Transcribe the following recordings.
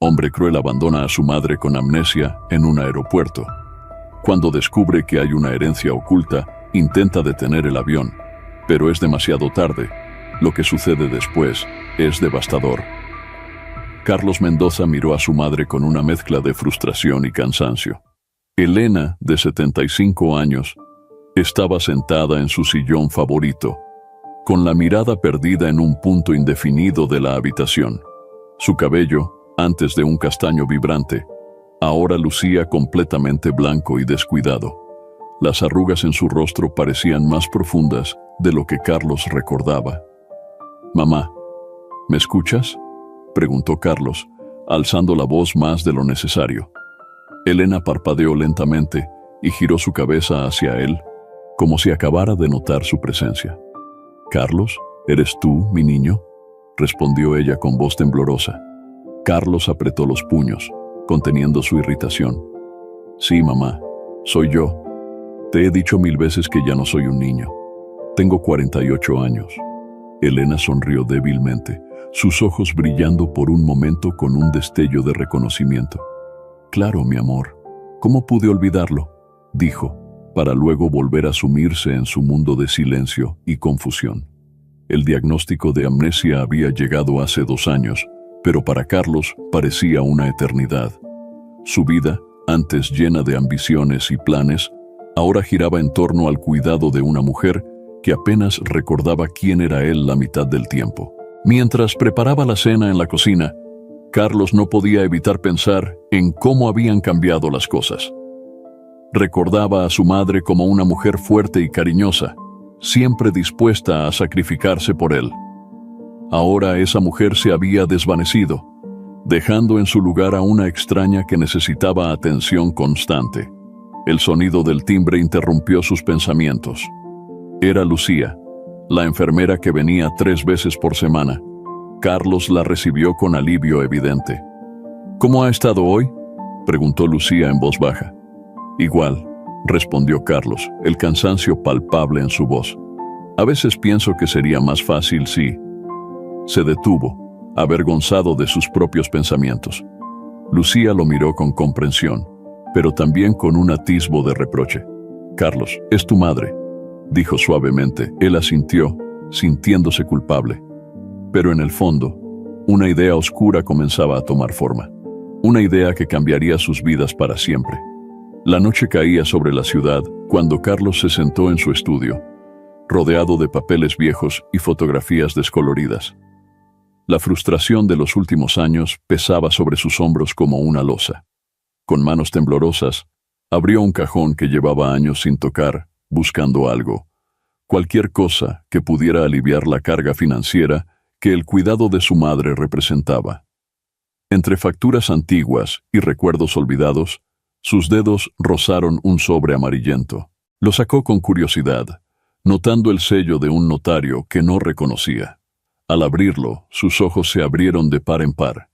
Hombre cruel abandona a su madre con amnesia en un aeropuerto. Cuando descubre que hay una herencia oculta, intenta detener el avión, pero es demasiado tarde. Lo que sucede después es devastador. Carlos Mendoza miró a su madre con una mezcla de frustración y cansancio. Elena, de 75 años, estaba sentada en su sillón favorito, con la mirada perdida en un punto indefinido de la habitación. Su cabello, antes de un castaño vibrante, ahora lucía completamente blanco y descuidado. Las arrugas en su rostro parecían más profundas de lo que Carlos recordaba. «Mamá, ¿me escuchas?», preguntó Carlos, alzando la voz más de lo necesario. Elena parpadeó lentamente y giró su cabeza hacia él, como si acabara de notar su presencia. «Carlos, ¿eres tú, mi niño?», respondió ella con voz temblorosa. Carlos apretó los puños, conteniendo su irritación. «Sí, mamá, soy yo. Te he dicho 1000 veces que ya no soy un niño. Tengo 48 años». Elena sonrió débilmente, sus ojos brillando por un momento con un destello de reconocimiento. «Claro, mi amor. ¿Cómo pude olvidarlo?», dijo, para luego volver a sumirse en su mundo de silencio y confusión. El diagnóstico de amnesia había llegado hace 2 años, pero para Carlos parecía una eternidad. Su vida, antes llena de ambiciones y planes, ahora giraba en torno al cuidado de una mujer que apenas recordaba quién era él la mitad del tiempo. Mientras preparaba la cena en la cocina, Carlos no podía evitar pensar en cómo habían cambiado las cosas. Recordaba a su madre como una mujer fuerte y cariñosa, siempre dispuesta a sacrificarse por él. Ahora esa mujer se había desvanecido, dejando en su lugar a una extraña que necesitaba atención constante. El sonido del timbre interrumpió sus pensamientos. Era Lucía, la enfermera que venía 3 veces por semana. Carlos la recibió con alivio evidente. «¿Cómo ha estado hoy?», preguntó Lucía en voz baja. «Igual», respondió Carlos, el cansancio palpable en su voz. «A veces pienso que sería más fácil si…». Se detuvo, avergonzado de sus propios pensamientos. Lucía lo miró con comprensión, pero también con un atisbo de reproche. «Carlos, es tu madre», dijo suavemente. Él asintió, sintiéndose culpable. Pero en el fondo, una idea oscura comenzaba a tomar forma. Una idea que cambiaría sus vidas para siempre. La noche caía sobre la ciudad cuando Carlos se sentó en su estudio, rodeado de papeles viejos y fotografías descoloridas. La frustración de los últimos años pesaba sobre sus hombros como una losa. Con manos temblorosas, abrió un cajón que llevaba años sin tocar, buscando algo, cualquier cosa que pudiera aliviar la carga financiera que el cuidado de su madre representaba. Entre facturas antiguas y recuerdos olvidados, sus dedos rozaron un sobre amarillento. Lo sacó con curiosidad, notando el sello de un notario que no reconocía. Al abrirlo, sus ojos se abrieron de par en par.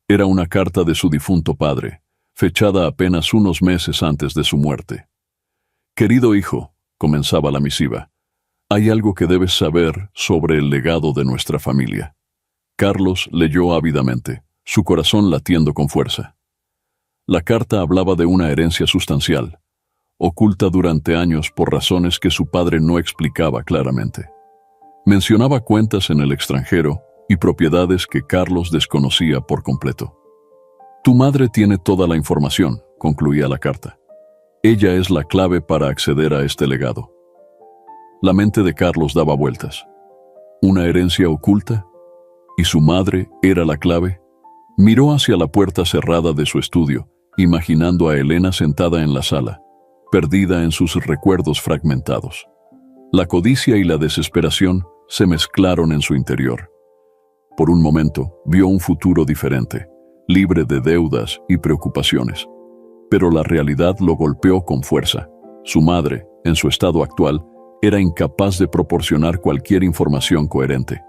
Era una carta de su difunto padre, fechada apenas unos meses antes de su muerte. «Querido hijo», comenzaba la misiva, «hay algo que debes saber sobre el legado de nuestra familia». Carlos leyó ávidamente, su corazón latiendo con fuerza. La carta hablaba de una herencia sustancial, oculta durante años por razones que su padre no explicaba claramente. Mencionaba cuentas en el extranjero y propiedades que Carlos desconocía por completo. «Tu madre tiene toda la información», concluía la carta. «Ella es la clave para acceder a este legado». La mente de Carlos daba vueltas. ¿Una herencia oculta? ¿Y su madre era la clave? Miró hacia la puerta cerrada de su estudio, imaginando a Elena sentada en la sala, perdida en sus recuerdos fragmentados. La codicia y la desesperación se mezclaron en su interior. Por un momento, vio un futuro diferente, libre de deudas y preocupaciones. Pero la realidad lo golpeó con fuerza. Su madre, en su estado actual, era incapaz de proporcionar cualquier información coherente.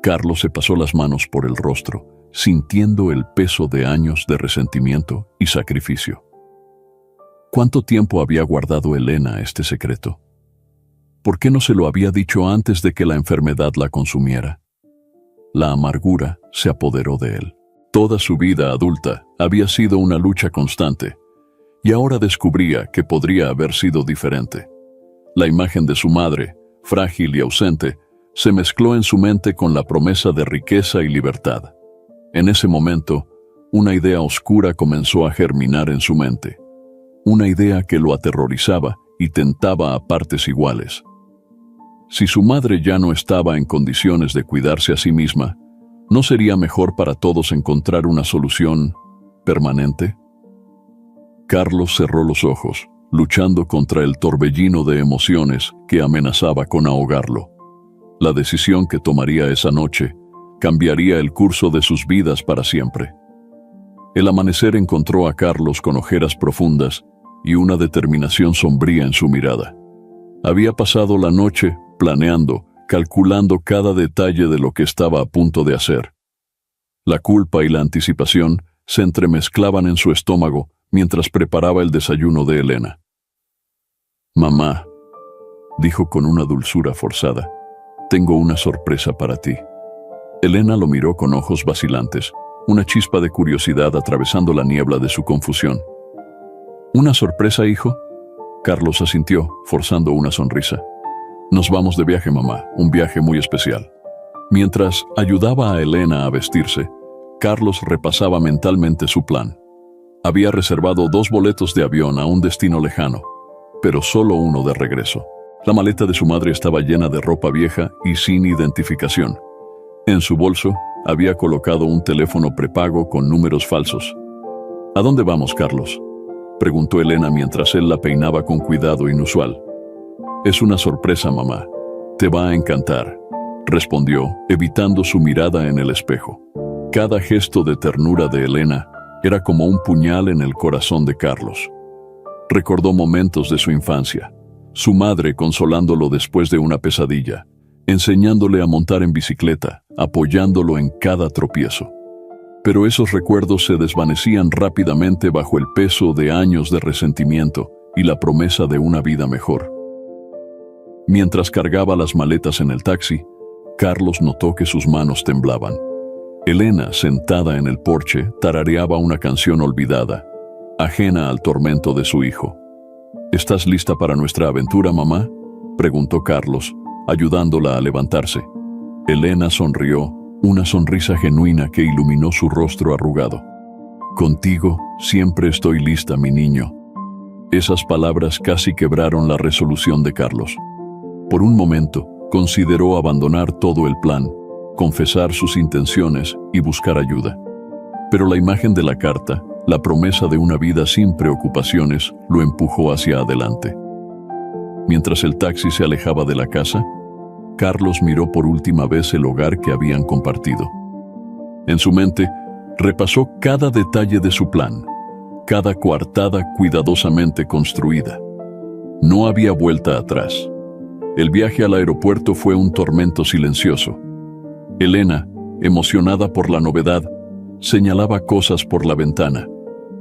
Carlos se pasó las manos por el rostro, sintiendo el peso de años de resentimiento y sacrificio. ¿Cuánto tiempo había guardado Elena este secreto? ¿Por qué no se lo había dicho antes de que la enfermedad la consumiera? La amargura se apoderó de él. Toda su vida adulta había sido una lucha constante, y ahora descubría que podría haber sido diferente. La imagen de su madre, frágil y ausente, se mezcló en su mente con la promesa de riqueza y libertad. En ese momento, una idea oscura comenzó a germinar en su mente. Una idea que lo aterrorizaba y tentaba a partes iguales. Si su madre ya no estaba en condiciones de cuidarse a sí misma, ¿no sería mejor para todos encontrar una solución permanente? Carlos cerró los ojos, luchando contra el torbellino de emociones que amenazaba con ahogarlo. La decisión que tomaría esa noche cambiaría el curso de sus vidas para siempre. El amanecer encontró a Carlos con ojeras profundas y una determinación sombría en su mirada. Había pasado la noche planeando, calculando cada detalle de lo que estaba a punto de hacer. La culpa y la anticipación se entremezclaban en su estómago mientras preparaba el desayuno de Elena. «Mamá», dijo con una dulzura forzada, «tengo una sorpresa para ti». Elena lo miró con ojos vacilantes, una chispa de curiosidad atravesando la niebla de su confusión. «¿Una sorpresa, hijo?», Carlos asintió, forzando una sonrisa. «Nos vamos de viaje, mamá, un viaje muy especial». Mientras ayudaba a Elena a vestirse, Carlos repasaba mentalmente su plan. Había reservado 2 boletos de avión a un destino lejano, pero solo uno de regreso. La maleta de su madre estaba llena de ropa vieja y sin identificación. En su bolso había colocado un teléfono prepago con números falsos. «¿A dónde vamos, Carlos?», preguntó Elena mientras él la peinaba con cuidado inusual. «Es una sorpresa, mamá. Te va a encantar», respondió, evitando su mirada en el espejo. Cada gesto de ternura de Elena era como un puñal en el corazón de Carlos. Recordó momentos de su infancia, su madre consolándolo después de una pesadilla, enseñándole a montar en bicicleta, apoyándolo en cada tropiezo. Pero esos recuerdos se desvanecían rápidamente bajo el peso de años de resentimiento y la promesa de una vida mejor. Mientras cargaba las maletas en el taxi, Carlos notó que sus manos temblaban. Elena, sentada en el porche, tarareaba una canción olvidada, ajena al tormento de su hijo. «¿Estás lista para nuestra aventura, mamá?», preguntó Carlos, ayudándola a levantarse. Elena sonrió, una sonrisa genuina que iluminó su rostro arrugado. «Contigo siempre estoy lista, mi niño». Esas palabras casi quebraron la resolución de Carlos. Por un momento, consideró abandonar todo el plan, confesar sus intenciones y buscar ayuda. Pero la imagen de la carta, la promesa de una vida sin preocupaciones, lo empujó hacia adelante. Mientras el taxi se alejaba de la casa, Carlos miró por última vez el hogar que habían compartido. En su mente, repasó cada detalle de su plan, cada coartada cuidadosamente construida. No había vuelta atrás. El viaje al aeropuerto fue un tormento silencioso. Elena, emocionada por la novedad, señalaba cosas por la ventana,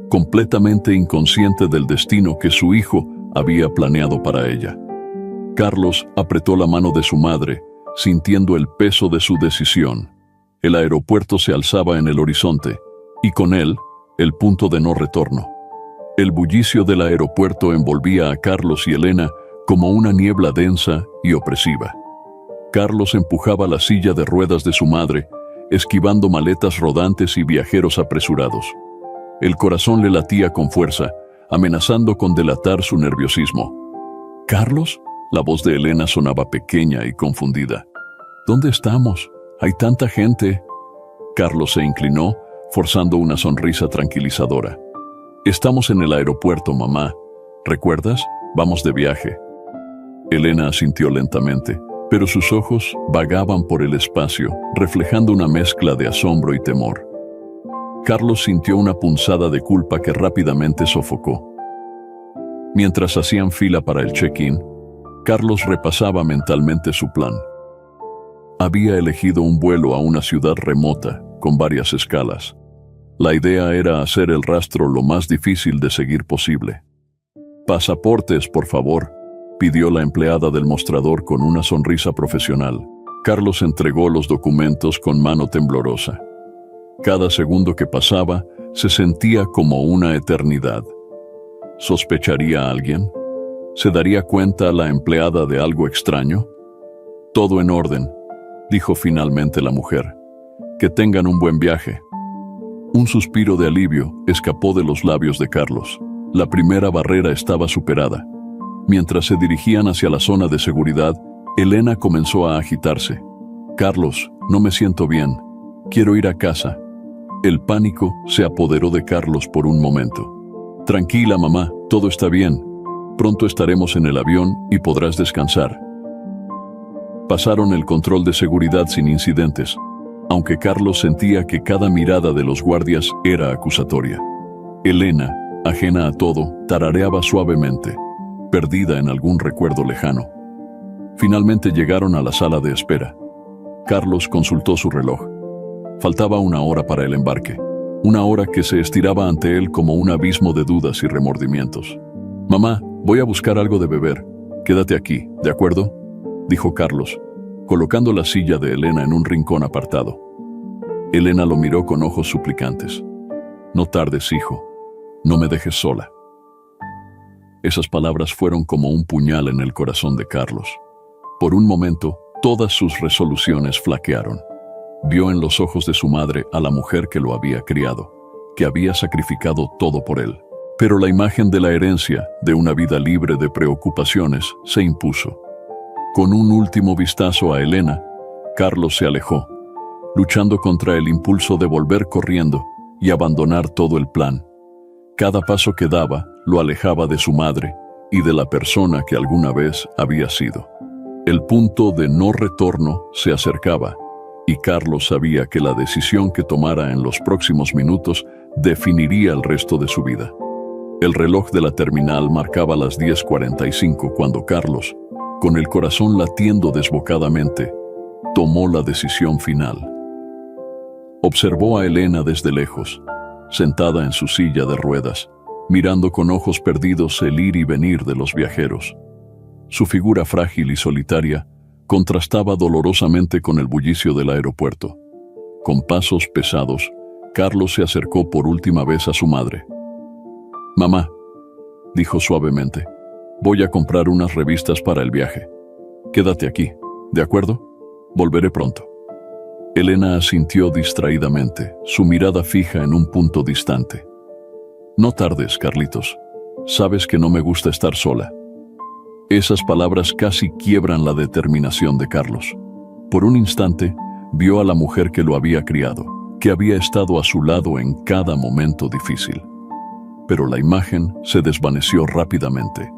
completamente inconsciente del destino que su hijo había planeado para ella. Carlos apretó la mano de su madre, sintiendo el peso de su decisión. El aeropuerto se alzaba en el horizonte, y con él, el punto de no retorno. El bullicio del aeropuerto envolvía a Carlos y Elena como una niebla densa y opresiva. Carlos empujaba la silla de ruedas de su madre, esquivando maletas rodantes y viajeros apresurados. El corazón le latía con fuerza, amenazando con delatar su nerviosismo. «¿Carlos?», la voz de Elena sonaba pequeña y confundida. «¿Dónde estamos? Hay tanta gente». Carlos se inclinó, forzando una sonrisa tranquilizadora. «Estamos en el aeropuerto, mamá. ¿Recuerdas? Vamos de viaje». Elena asintió lentamente, pero sus ojos vagaban por el espacio, reflejando una mezcla de asombro y temor. Carlos sintió una punzada de culpa que rápidamente sofocó. Mientras hacían fila para el check-in, Carlos repasaba mentalmente su plan. Había elegido un vuelo a una ciudad remota, con varias escalas. La idea era hacer el rastro lo más difícil de seguir posible. «Pasaportes, por favor», pidió la empleada del mostrador con una sonrisa profesional. Carlos entregó los documentos con mano temblorosa. Cada segundo que pasaba se sentía como una eternidad. ¿Sospecharía a alguien? ¿Se daría cuenta la empleada de algo extraño? Todo en orden, dijo finalmente la mujer. Que tengan un buen viaje. Un suspiro de alivio escapó de los labios de Carlos. La primera barrera estaba superada. Mientras se dirigían hacia la zona de seguridad, Elena comenzó a agitarse. Carlos, no me siento bien. Quiero ir a casa. El pánico se apoderó de Carlos por un momento. Tranquila, mamá, todo está bien. Pronto estaremos en el avión y podrás descansar. Pasaron el control de seguridad sin incidentes, aunque Carlos sentía que cada mirada de los guardias era acusatoria. Elena, ajena a todo, tarareaba suavemente, perdida en algún recuerdo lejano. Finalmente llegaron a la sala de espera. Carlos consultó su reloj. Faltaba 1 hora para el embarque, 1 hora que se estiraba ante él como un abismo de dudas y remordimientos. «Mamá, voy a buscar algo de beber. Quédate aquí, ¿de acuerdo?», dijo Carlos, colocando la silla de Elena en un rincón apartado. Elena lo miró con ojos suplicantes. «No tardes, hijo. No me dejes sola». Esas palabras fueron como un puñal en el corazón de Carlos. Por un momento, todas sus resoluciones flaquearon. Vio en los ojos de su madre a la mujer que lo había criado, que había sacrificado todo por él. Pero la imagen de la herencia, de una vida libre de preocupaciones, se impuso. Con un último vistazo a Elena, Carlos se alejó, luchando contra el impulso de volver corriendo y abandonar todo el plan. Cada paso que daba lo alejaba de su madre y de la persona que alguna vez había sido. El punto de no retorno se acercaba, y Carlos sabía que la decisión que tomara en los próximos minutos definiría el resto de su vida. El reloj de la terminal marcaba las 10:45 cuando Carlos, con el corazón latiendo desbocadamente, tomó la decisión final. Observó a Elena desde lejos, sentada en su silla de ruedas, mirando con ojos perdidos el ir y venir de los viajeros. Su figura frágil y solitaria contrastaba dolorosamente con el bullicio del aeropuerto. Con pasos pesados, Carlos se acercó por última vez a su madre. «Mamá», dijo suavemente, «voy a comprar unas revistas para el viaje. Quédate aquí, ¿de acuerdo? Volveré pronto». Elena asintió distraídamente, su mirada fija en un punto distante. «No tardes, Carlitos. Sabes que no me gusta estar sola». Esas palabras casi quiebran la determinación de Carlos. Por un instante, vio a la mujer que lo había criado, que había estado a su lado en cada momento difícil. Pero la imagen se desvaneció rápidamente,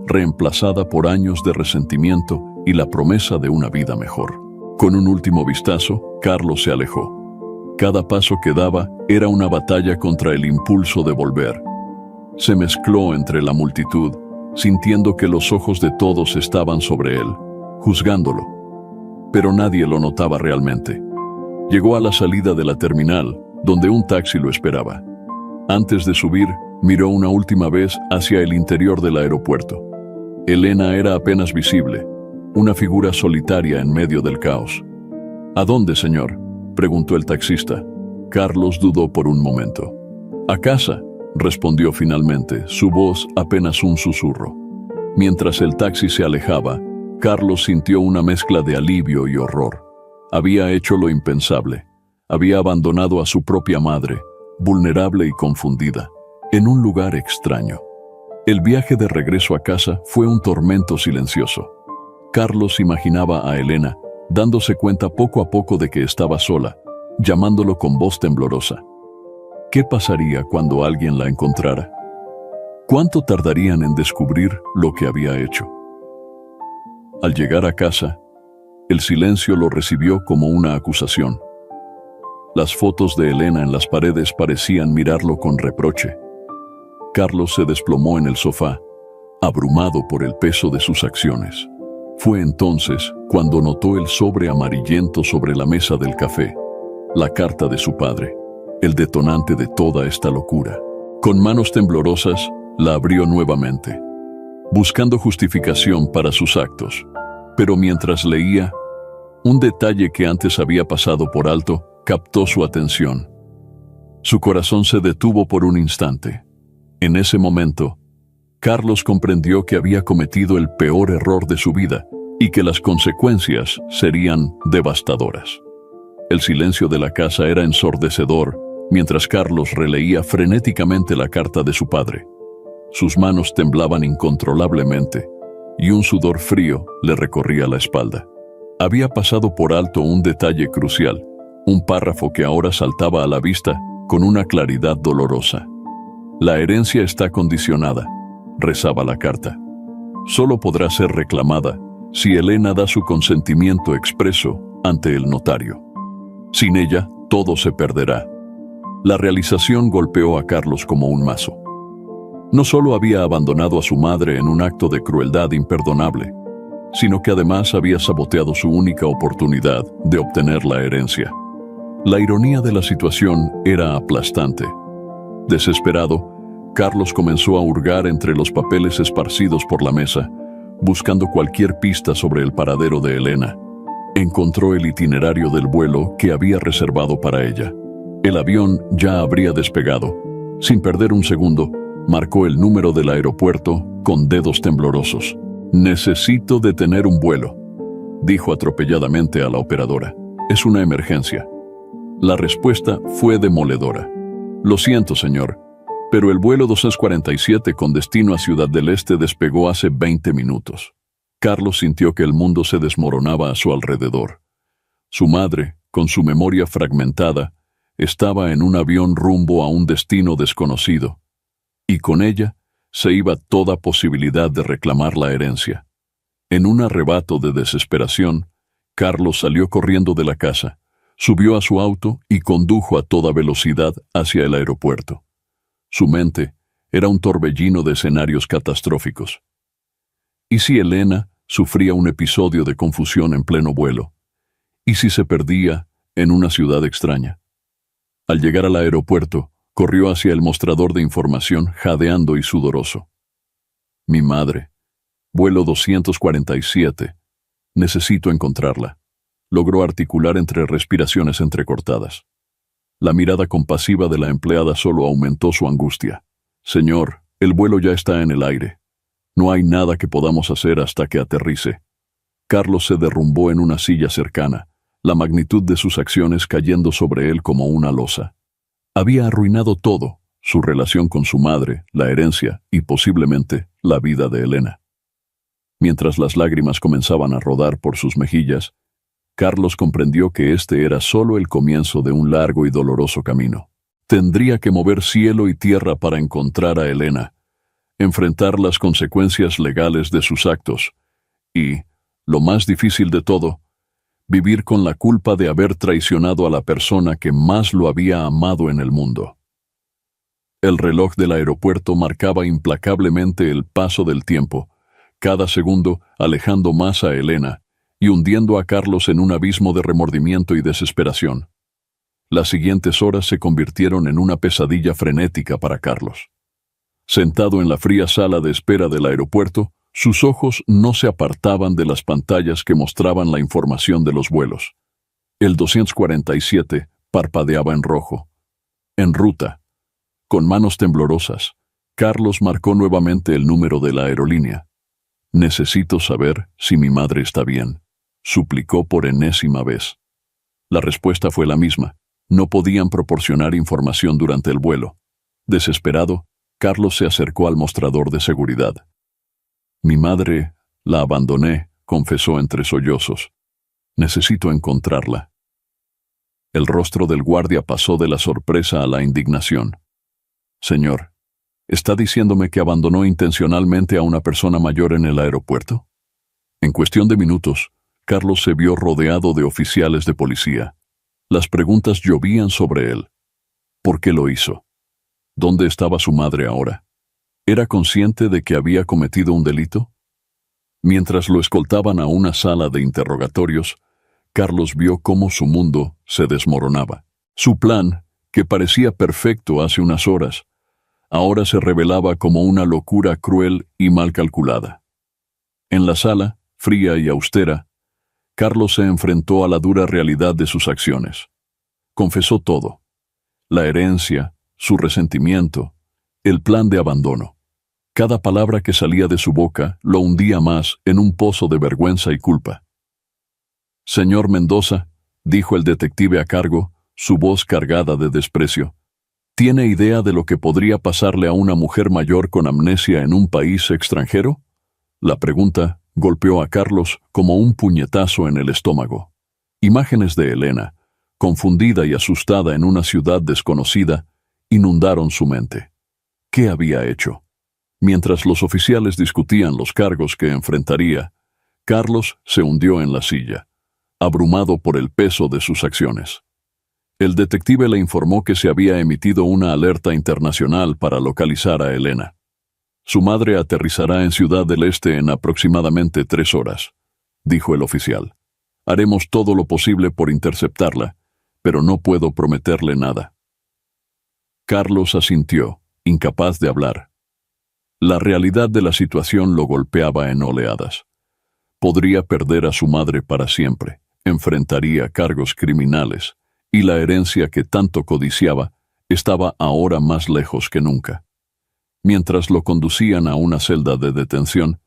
reemplazada por años de resentimiento y la promesa de una vida mejor. Con un último vistazo, Carlos se alejó. Cada paso que daba era una batalla contra el impulso de volver. Se mezcló entre la multitud, sintiendo que los ojos de todos estaban sobre él, juzgándolo. Pero nadie lo notaba realmente. Llegó a la salida de la terminal, donde un taxi lo esperaba. Antes de subir, miró una última vez hacia el interior del aeropuerto. Elena era apenas visible, una figura solitaria en medio del caos. «¿A dónde, señor?», preguntó el taxista. Carlos dudó por un momento. «A casa», respondió finalmente, su voz apenas un susurro. Mientras el taxi se alejaba, Carlos sintió una mezcla de alivio y horror. Había hecho lo impensable. Había abandonado a su propia madre, vulnerable y confundida, en un lugar extraño. El viaje de regreso a casa fue un tormento silencioso. Carlos imaginaba a Elena, dándose cuenta poco a poco de que estaba sola, llamándolo con voz temblorosa. ¿Qué pasaría cuando alguien la encontrara? ¿Cuánto tardarían en descubrir lo que había hecho? Al llegar a casa, el silencio lo recibió como una acusación. Las fotos de Elena en las paredes parecían mirarlo con reproche. Carlos se desplomó en el sofá, abrumado por el peso de sus acciones. Fue entonces cuando notó el sobre amarillento sobre la mesa del café, la carta de su padre, el detonante de toda esta locura. Con manos temblorosas, la abrió nuevamente, buscando justificación para sus actos. Pero mientras leía, un detalle que antes había pasado por alto captó su atención. Su corazón se detuvo por un instante. En ese momento, Carlos comprendió que había cometido el peor error de su vida y que las consecuencias serían devastadoras. El silencio de la casa era ensordecedor mientras Carlos releía frenéticamente la carta de su padre. Sus manos temblaban incontrolablemente y un sudor frío le recorría la espalda. Había pasado por alto un detalle crucial, un párrafo que ahora saltaba a la vista con una claridad dolorosa. La herencia está condicionada, rezaba la carta. Solo podrá ser reclamada si Elena da su consentimiento expreso ante el notario. Sin ella, todo se perderá. La realización golpeó a Carlos como un mazo. No solo había abandonado a su madre en un acto de crueldad imperdonable, sino que además había saboteado su única oportunidad de obtener la herencia. La ironía de la situación era aplastante. Desesperado, Carlos comenzó a hurgar entre los papeles esparcidos por la mesa, buscando cualquier pista sobre el paradero de Elena. Encontró el itinerario del vuelo que había reservado para ella. El avión ya habría despegado. Sin perder un segundo, marcó el número del aeropuerto con dedos temblorosos. «Necesito detener un vuelo», dijo atropelladamente a la operadora. «Es una emergencia». La respuesta fue demoledora. «Lo siento, señor, pero el vuelo 247 con destino a Ciudad del Este despegó hace 20 minutos». Carlos sintió que el mundo se desmoronaba a su alrededor. Su madre, con su memoria fragmentada, estaba en un avión rumbo a un destino desconocido, y con ella se iba toda posibilidad de reclamar la herencia. En un arrebato de desesperación, Carlos salió corriendo de la casa, subió a su auto y condujo a toda velocidad hacia el aeropuerto. Su mente era un torbellino de escenarios catastróficos. ¿Y si Elena sufría un episodio de confusión en pleno vuelo? ¿Y si se perdía en una ciudad extraña? Al llegar al aeropuerto, corrió hacia el mostrador de información jadeando y sudoroso. «Mi madre. Vuelo 247. Necesito encontrarla», logró articular entre respiraciones entrecortadas. La mirada compasiva de la empleada solo aumentó su angustia. «Señor, el vuelo ya está en el aire. No hay nada que podamos hacer hasta que aterrice». Carlos se derrumbó en una silla cercana, la magnitud de sus acciones cayendo sobre él como una losa. Había arruinado todo, su relación con su madre, la herencia y posiblemente la vida de Elena. Mientras las lágrimas comenzaban a rodar por sus mejillas, Carlos comprendió que este era solo el comienzo de un largo y doloroso camino. Tendría que mover cielo y tierra para encontrar a Elena, enfrentar las consecuencias legales de sus actos y, lo más difícil de todo, vivir con la culpa de haber traicionado a la persona que más lo había amado en el mundo. El reloj del aeropuerto marcaba implacablemente el paso del tiempo, cada segundo alejando más a Elena y hundiendo a Carlos en un abismo de remordimiento y desesperación. Las siguientes horas se convirtieron en una pesadilla frenética para Carlos. Sentado en la fría sala de espera del aeropuerto, sus ojos no se apartaban de las pantallas que mostraban la información de los vuelos. El 247 parpadeaba en rojo. En ruta. Con manos temblorosas, Carlos marcó nuevamente el número de la aerolínea. «Necesito saber si mi madre está bien», suplicó por enésima vez. La respuesta fue la misma. No podían proporcionar información durante el vuelo. Desesperado, Carlos se acercó al mostrador de seguridad. «Mi madre, la abandoné», confesó entre sollozos. «Necesito encontrarla». El rostro del guardia pasó de la sorpresa a la indignación. «Señor, ¿está diciéndome que abandonó intencionalmente a una persona mayor en el aeropuerto?». En cuestión de minutos, Carlos se vio rodeado de oficiales de policía. Las preguntas llovían sobre él. ¿Por qué lo hizo? ¿Dónde estaba su madre ahora? ¿Era consciente de que había cometido un delito? Mientras lo escoltaban a una sala de interrogatorios, Carlos vio cómo su mundo se desmoronaba. Su plan, que parecía perfecto hace unas horas, ahora se revelaba como una locura cruel y mal calculada. En la sala, fría y austera, Carlos se enfrentó a la dura realidad de sus acciones. Confesó todo. la herencia, su resentimiento, el plan de abandono. Cada palabra que salía de su boca lo hundía más en un pozo de vergüenza y culpa. «Señor Mendoza», dijo el detective a cargo, su voz cargada de desprecio, «¿tiene idea de lo que podría pasarle a una mujer mayor con amnesia en un país extranjero?» La pregunta golpeó a Carlos como un puñetazo en el estómago. Imágenes de Elena, confundida y asustada en una ciudad desconocida, inundaron su mente. ¿Qué había hecho? Mientras los oficiales discutían los cargos que enfrentaría, Carlos se hundió en la silla, abrumado por el peso de sus acciones. El detective le informó que se había emitido una alerta internacional para localizar a Elena. «Su madre aterrizará en Ciudad del Este en aproximadamente 3 horas», dijo el oficial. «Haremos todo lo posible por interceptarla, pero no puedo prometerle nada». Carlos asintió, incapaz de hablar. La realidad de la situación lo golpeaba en oleadas. Podría perder a su madre para siempre, enfrentaría cargos criminales, y la herencia que tanto codiciaba estaba ahora más lejos que nunca. Mientras lo conducían a una celda de detención,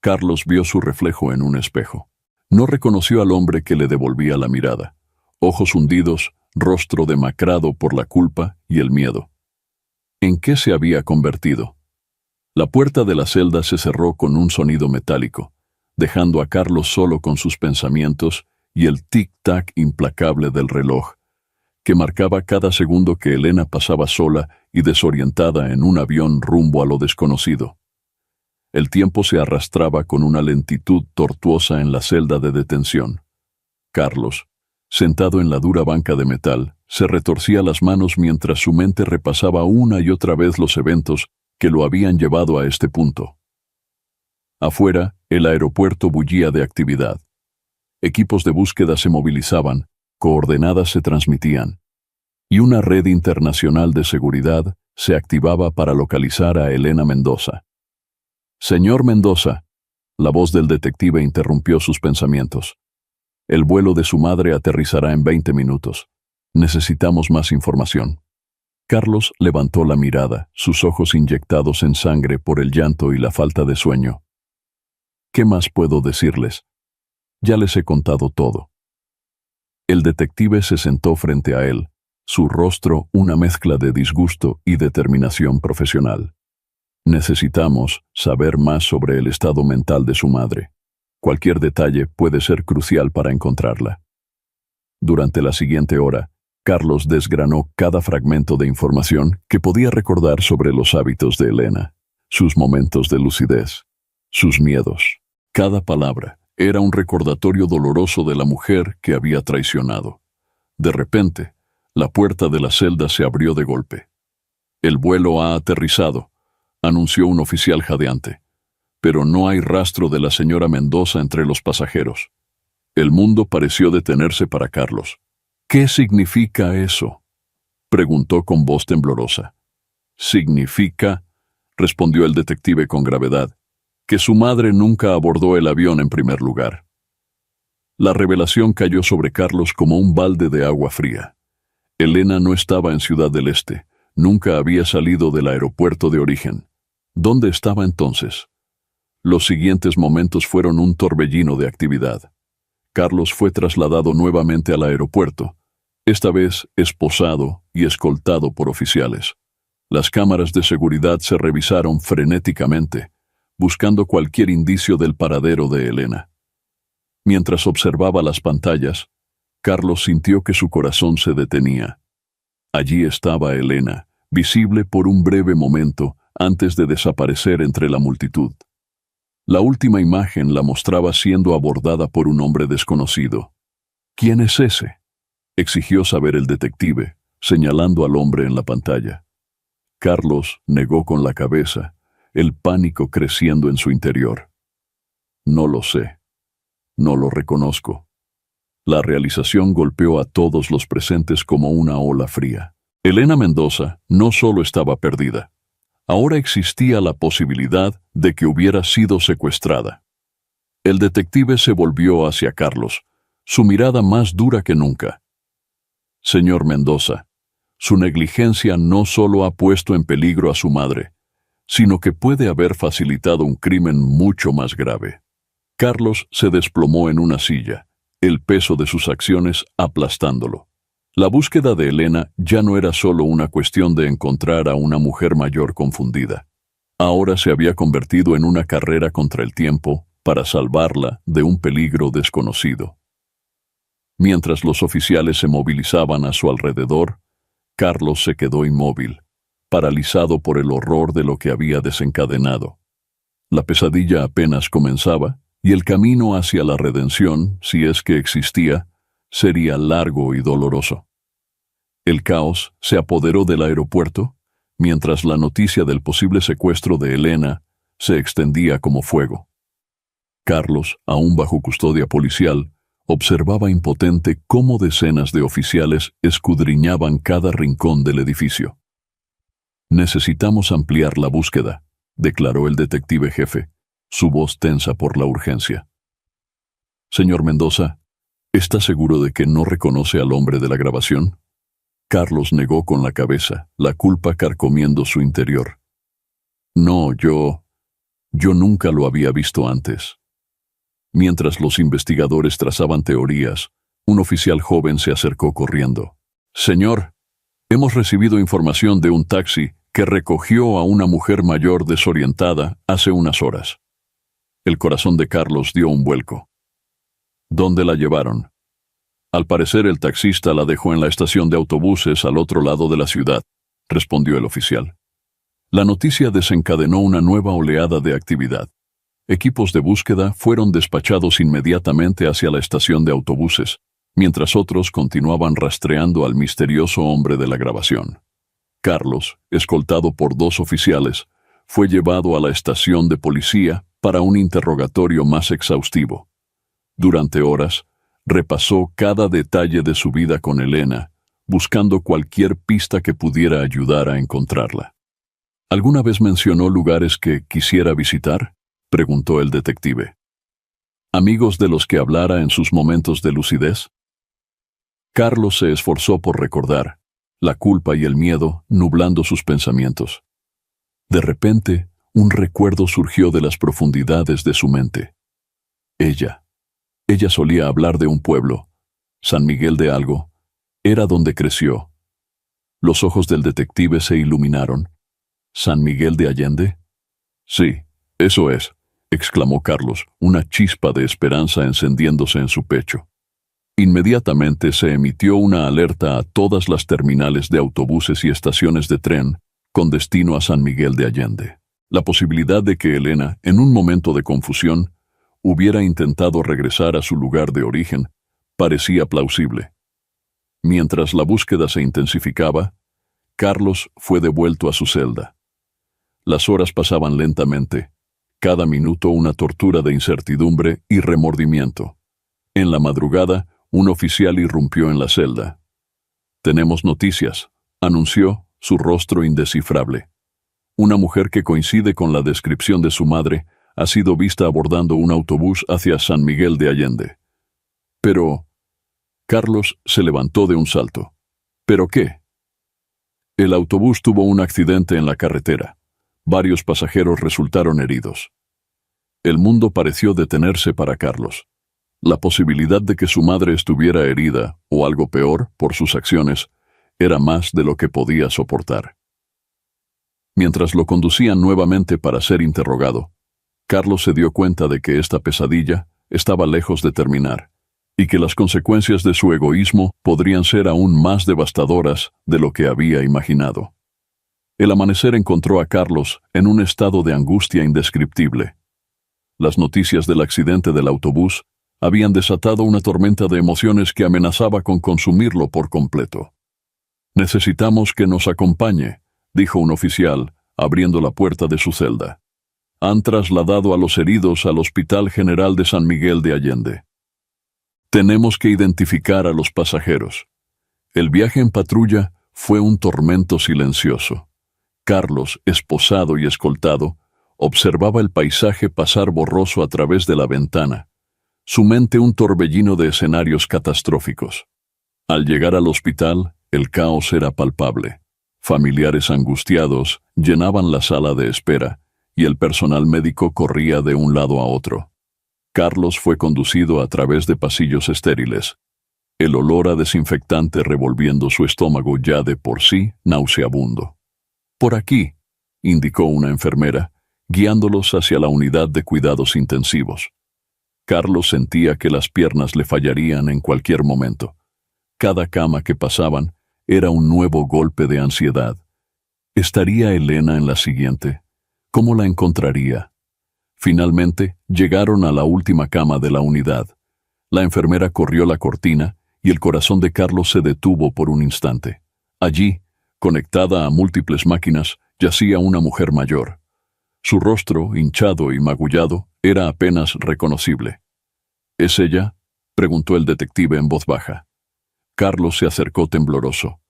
Carlos vio su reflejo en un espejo. No reconoció al hombre que le devolvía la mirada. Ojos hundidos, rostro demacrado por la culpa y el miedo. ¿En qué se había convertido? La puerta de la celda se cerró con un sonido metálico, dejando a Carlos solo con sus pensamientos y el tic-tac implacable del reloj, que marcaba cada segundo que Elena pasaba sola y desorientada en un avión rumbo a lo desconocido. El tiempo se arrastraba con una lentitud tortuosa en la celda de detención. Carlos, sentado en la dura banca de metal, se retorcía las manos mientras su mente repasaba una y otra vez los eventos que lo habían llevado a este punto. Afuera, el aeropuerto bullía de actividad. Equipos de búsqueda se movilizaban, coordenadas se transmitían, y una red internacional de seguridad se activaba para localizar a Elena Mendoza. «Señor Mendoza», la voz del detective interrumpió sus pensamientos. «El vuelo de su madre aterrizará en 20 minutos. Necesitamos más información». Carlos levantó la mirada, sus ojos inyectados en sangre por el llanto y la falta de sueño. «¿Qué más puedo decirles? Ya les he contado todo». El detective se sentó frente a él, su rostro una mezcla de disgusto y determinación profesional. «Necesitamos saber más sobre el estado mental de su madre. Cualquier detalle puede ser crucial para encontrarla». Durante la siguiente hora, Carlos desgranó cada fragmento de información que podía recordar sobre los hábitos de Elena, sus momentos de lucidez, sus miedos. Cada palabra era un recordatorio doloroso de la mujer que había traicionado. De repente, la puerta de la celda se abrió de golpe. «El vuelo ha aterrizado», anunció un oficial jadeante. «Pero no hay rastro de la señora Mendoza entre los pasajeros». El mundo pareció detenerse para Carlos. «¿Qué significa eso?», preguntó con voz temblorosa. «Significa», respondió el detective con gravedad, «que su madre nunca abordó el avión en primer lugar». La revelación cayó sobre Carlos como un balde de agua fría. Elena no estaba en Ciudad del Este, nunca había salido del aeropuerto de origen. ¿Dónde estaba entonces? Los siguientes momentos fueron un torbellino de actividad. Carlos fue trasladado nuevamente al aeropuerto, esta vez esposado y escoltado por oficiales. Las cámaras de seguridad se revisaron frenéticamente, buscando cualquier indicio del paradero de Elena. Mientras observaba las pantallas, Carlos sintió que su corazón se detenía. Allí estaba Elena, visible por un breve momento antes de desaparecer entre la multitud. La última imagen la mostraba siendo abordada por un hombre desconocido. «¿Quién es ese?», exigió saber el detective, señalando al hombre en la pantalla. Carlos negó con la cabeza, el pánico creciendo en su interior. «No lo sé. No lo reconozco». La realización golpeó a todos los presentes como una ola fría. Elena Mendoza no solo estaba perdida. Ahora existía la posibilidad de que hubiera sido secuestrada. El detective se volvió hacia Carlos, su mirada más dura que nunca. «Señor Mendoza, Su negligencia no solo ha puesto en peligro a su madre, sino que puede haber facilitado un crimen mucho más grave. Carlos se desplomó en una silla, el peso de sus acciones aplastándolo. La búsqueda de Elena ya no era solo una cuestión de encontrar a una mujer mayor confundida. Ahora se había convertido en una carrera contra el tiempo para salvarla de un peligro desconocido. Mientras los oficiales se movilizaban a su alrededor, Carlos se quedó inmóvil, paralizado por el horror de lo que había desencadenado. La pesadilla apenas comenzaba, y el camino hacia la redención, si es que existía, sería largo y doloroso. El caos se apoderó del aeropuerto, mientras la noticia del posible secuestro de Elena se extendía como fuego. Carlos, aún bajo custodia policial, observaba impotente cómo decenas de oficiales escudriñaban cada rincón del edificio. «Necesitamos ampliar la búsqueda», declaró el detective jefe, su voz tensa por la urgencia. «Señor Mendoza, ¿está seguro de que no reconoce al hombre de la grabación?» Carlos negó con la cabeza, la culpa carcomiendo su interior. «No, yo nunca lo había visto antes». Mientras los investigadores trazaban teorías, un oficial joven se acercó corriendo. «Señor, hemos recibido información de un taxi que recogió a una mujer mayor desorientada hace unas horas». El corazón de Carlos dio un vuelco. «¿Dónde la llevaron?» «Al parecer el taxista la dejó en la estación de autobuses al otro lado de la ciudad», respondió el oficial. La noticia desencadenó una nueva oleada de actividad. Equipos de búsqueda fueron despachados inmediatamente hacia la estación de autobuses, mientras otros continuaban rastreando al misterioso hombre de la grabación. Carlos, escoltado por 2 oficiales, fue llevado a la estación de policía para un interrogatorio más exhaustivo. Durante horas, repasó cada detalle de su vida con Elena, buscando cualquier pista que pudiera ayudar a encontrarla. ¿Alguna vez mencionó lugares que quisiera visitar?, preguntó el detective. ¿Amigos de los que hablara en sus momentos de lucidez? Carlos se esforzó por recordar, la culpa y el miedo nublando sus pensamientos. De repente, un recuerdo surgió de las profundidades de su mente. Ella solía hablar de un pueblo, San Miguel de algo, era donde creció. Los ojos del detective se iluminaron. ¿San Miguel de Allende? Sí, eso es, exclamó Carlos, una chispa de esperanza encendiéndose en su pecho. Inmediatamente se emitió una alerta a todas las terminales de autobuses y estaciones de tren con destino a San Miguel de Allende. La posibilidad de que Elena, en un momento de confusión, hubiera intentado regresar a su lugar de origen parecía plausible. Mientras la búsqueda se intensificaba, Carlos fue devuelto a su celda. Las horas pasaban lentamente, cada minuto una tortura de incertidumbre y remordimiento. En la madrugada, un oficial irrumpió en la celda. «Tenemos noticias», anunció, su rostro indescifrable. Una mujer que coincide con la descripción de su madre ha sido vista abordando un autobús hacia San Miguel de Allende. Pero... Carlos se levantó de un salto. ¿Pero qué? El autobús tuvo un accidente en la carretera. Varios pasajeros resultaron heridos. El mundo pareció detenerse para Carlos. La posibilidad de que su madre estuviera herida, o algo peor, por sus acciones, era más de lo que podía soportar. Mientras lo conducían nuevamente para ser interrogado, Carlos se dio cuenta de que esta pesadilla estaba lejos de terminar, y que las consecuencias de su egoísmo podrían ser aún más devastadoras de lo que había imaginado. El amanecer encontró a Carlos en un estado de angustia indescriptible. Las noticias del accidente del autobús habían desatado una tormenta de emociones que amenazaba con consumirlo por completo. «Necesitamos que nos acompañe», dijo un oficial, abriendo la puerta de su celda. «Han trasladado a los heridos al Hospital General de San Miguel de Allende. Tenemos que identificar a los pasajeros». El viaje en patrulla fue un tormento silencioso. Carlos, esposado y escoltado, observaba el paisaje pasar borroso a través de la ventana, su mente un torbellino de escenarios catastróficos. Al llegar al hospital, El caos era palpable. Familiares angustiados llenaban la sala de espera y el personal médico corría de un lado a otro. Carlos fue conducido a través de pasillos estériles, el olor a desinfectante revolviendo su estómago ya de por sí nauseabundo. «Por aquí», indicó una enfermera, guiándolos hacia la unidad de cuidados intensivos. Carlos sentía que las piernas le fallarían en cualquier momento. Cada cama que pasaban era un nuevo golpe de ansiedad. ¿Estaría Elena en la siguiente? ¿Cómo la encontraría? Finalmente, llegaron a la última cama de la unidad. La enfermera corrió la cortina y el corazón de Carlos se detuvo por un instante. Allí, conectada a múltiples máquinas, yacía una mujer mayor. Su rostro, hinchado y magullado, era apenas reconocible. ¿Es ella?, preguntó el detective en voz baja. Carlos se acercó tembloroso.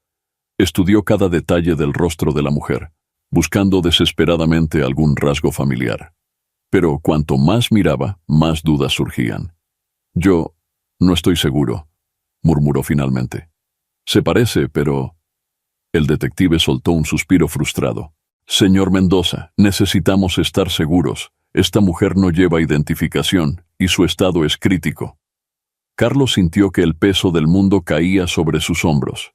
Estudió cada detalle del rostro de la mujer, buscando desesperadamente algún rasgo familiar. Pero cuanto más miraba, más dudas surgían. «Yo no estoy seguro», murmuró finalmente. «Se parece, pero...» El detective soltó un suspiro frustrado. «Señor Mendoza, necesitamos estar seguros. Esta mujer no lleva identificación y su estado es crítico». Carlos sintió que el peso del mundo caía sobre sus hombros.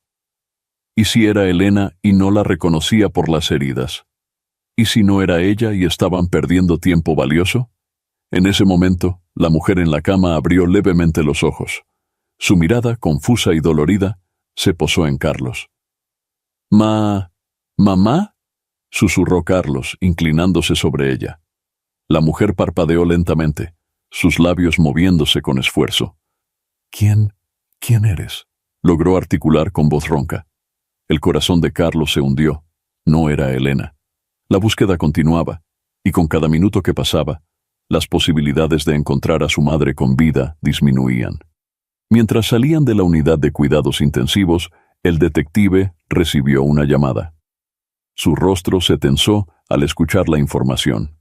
¿Y si era Elena y no la reconocía por las heridas? ¿Y si no era ella y estaban perdiendo tiempo valioso? En ese momento, la mujer en la cama abrió levemente los ojos. Su mirada, confusa y dolorida, se posó en Carlos. ¿Mamá?», susurró Carlos, inclinándose sobre ella. La mujer parpadeó lentamente, sus labios moviéndose con esfuerzo. «¿Quién eres?», logró articular con voz ronca. El corazón de Carlos se hundió. No era Elena. La búsqueda continuaba, y con cada minuto que pasaba, las posibilidades de encontrar a su madre con vida disminuían. Mientras salían de la unidad de cuidados intensivos, el detective recibió una llamada. Su rostro se tensó al escuchar la información.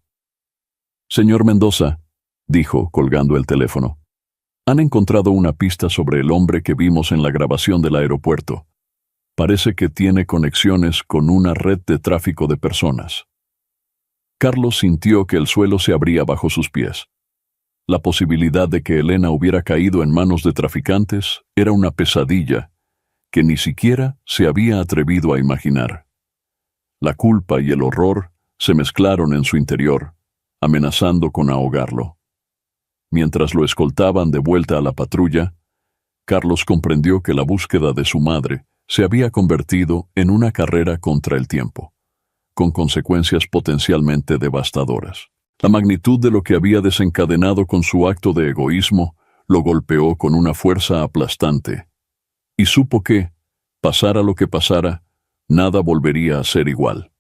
«Señor Mendoza», dijo, colgando el teléfono, «han encontrado una pista sobre el hombre que vimos en la grabación del aeropuerto. Parece que tiene conexiones con una red de tráfico de personas». Carlos sintió que el suelo se abría bajo sus pies. La posibilidad de que Elena hubiera caído en manos de traficantes era una pesadilla que ni siquiera se había atrevido a imaginar. La culpa y el horror se mezclaron en su interior, amenazando con ahogarlo. Mientras lo escoltaban de vuelta a la patrulla, Carlos comprendió que la búsqueda de su madre se había convertido en una carrera contra el tiempo, con consecuencias potencialmente devastadoras. La magnitud de lo que había desencadenado con su acto de egoísmo lo golpeó con una fuerza aplastante, y supo que, pasara lo que pasara, nada volvería a ser igual.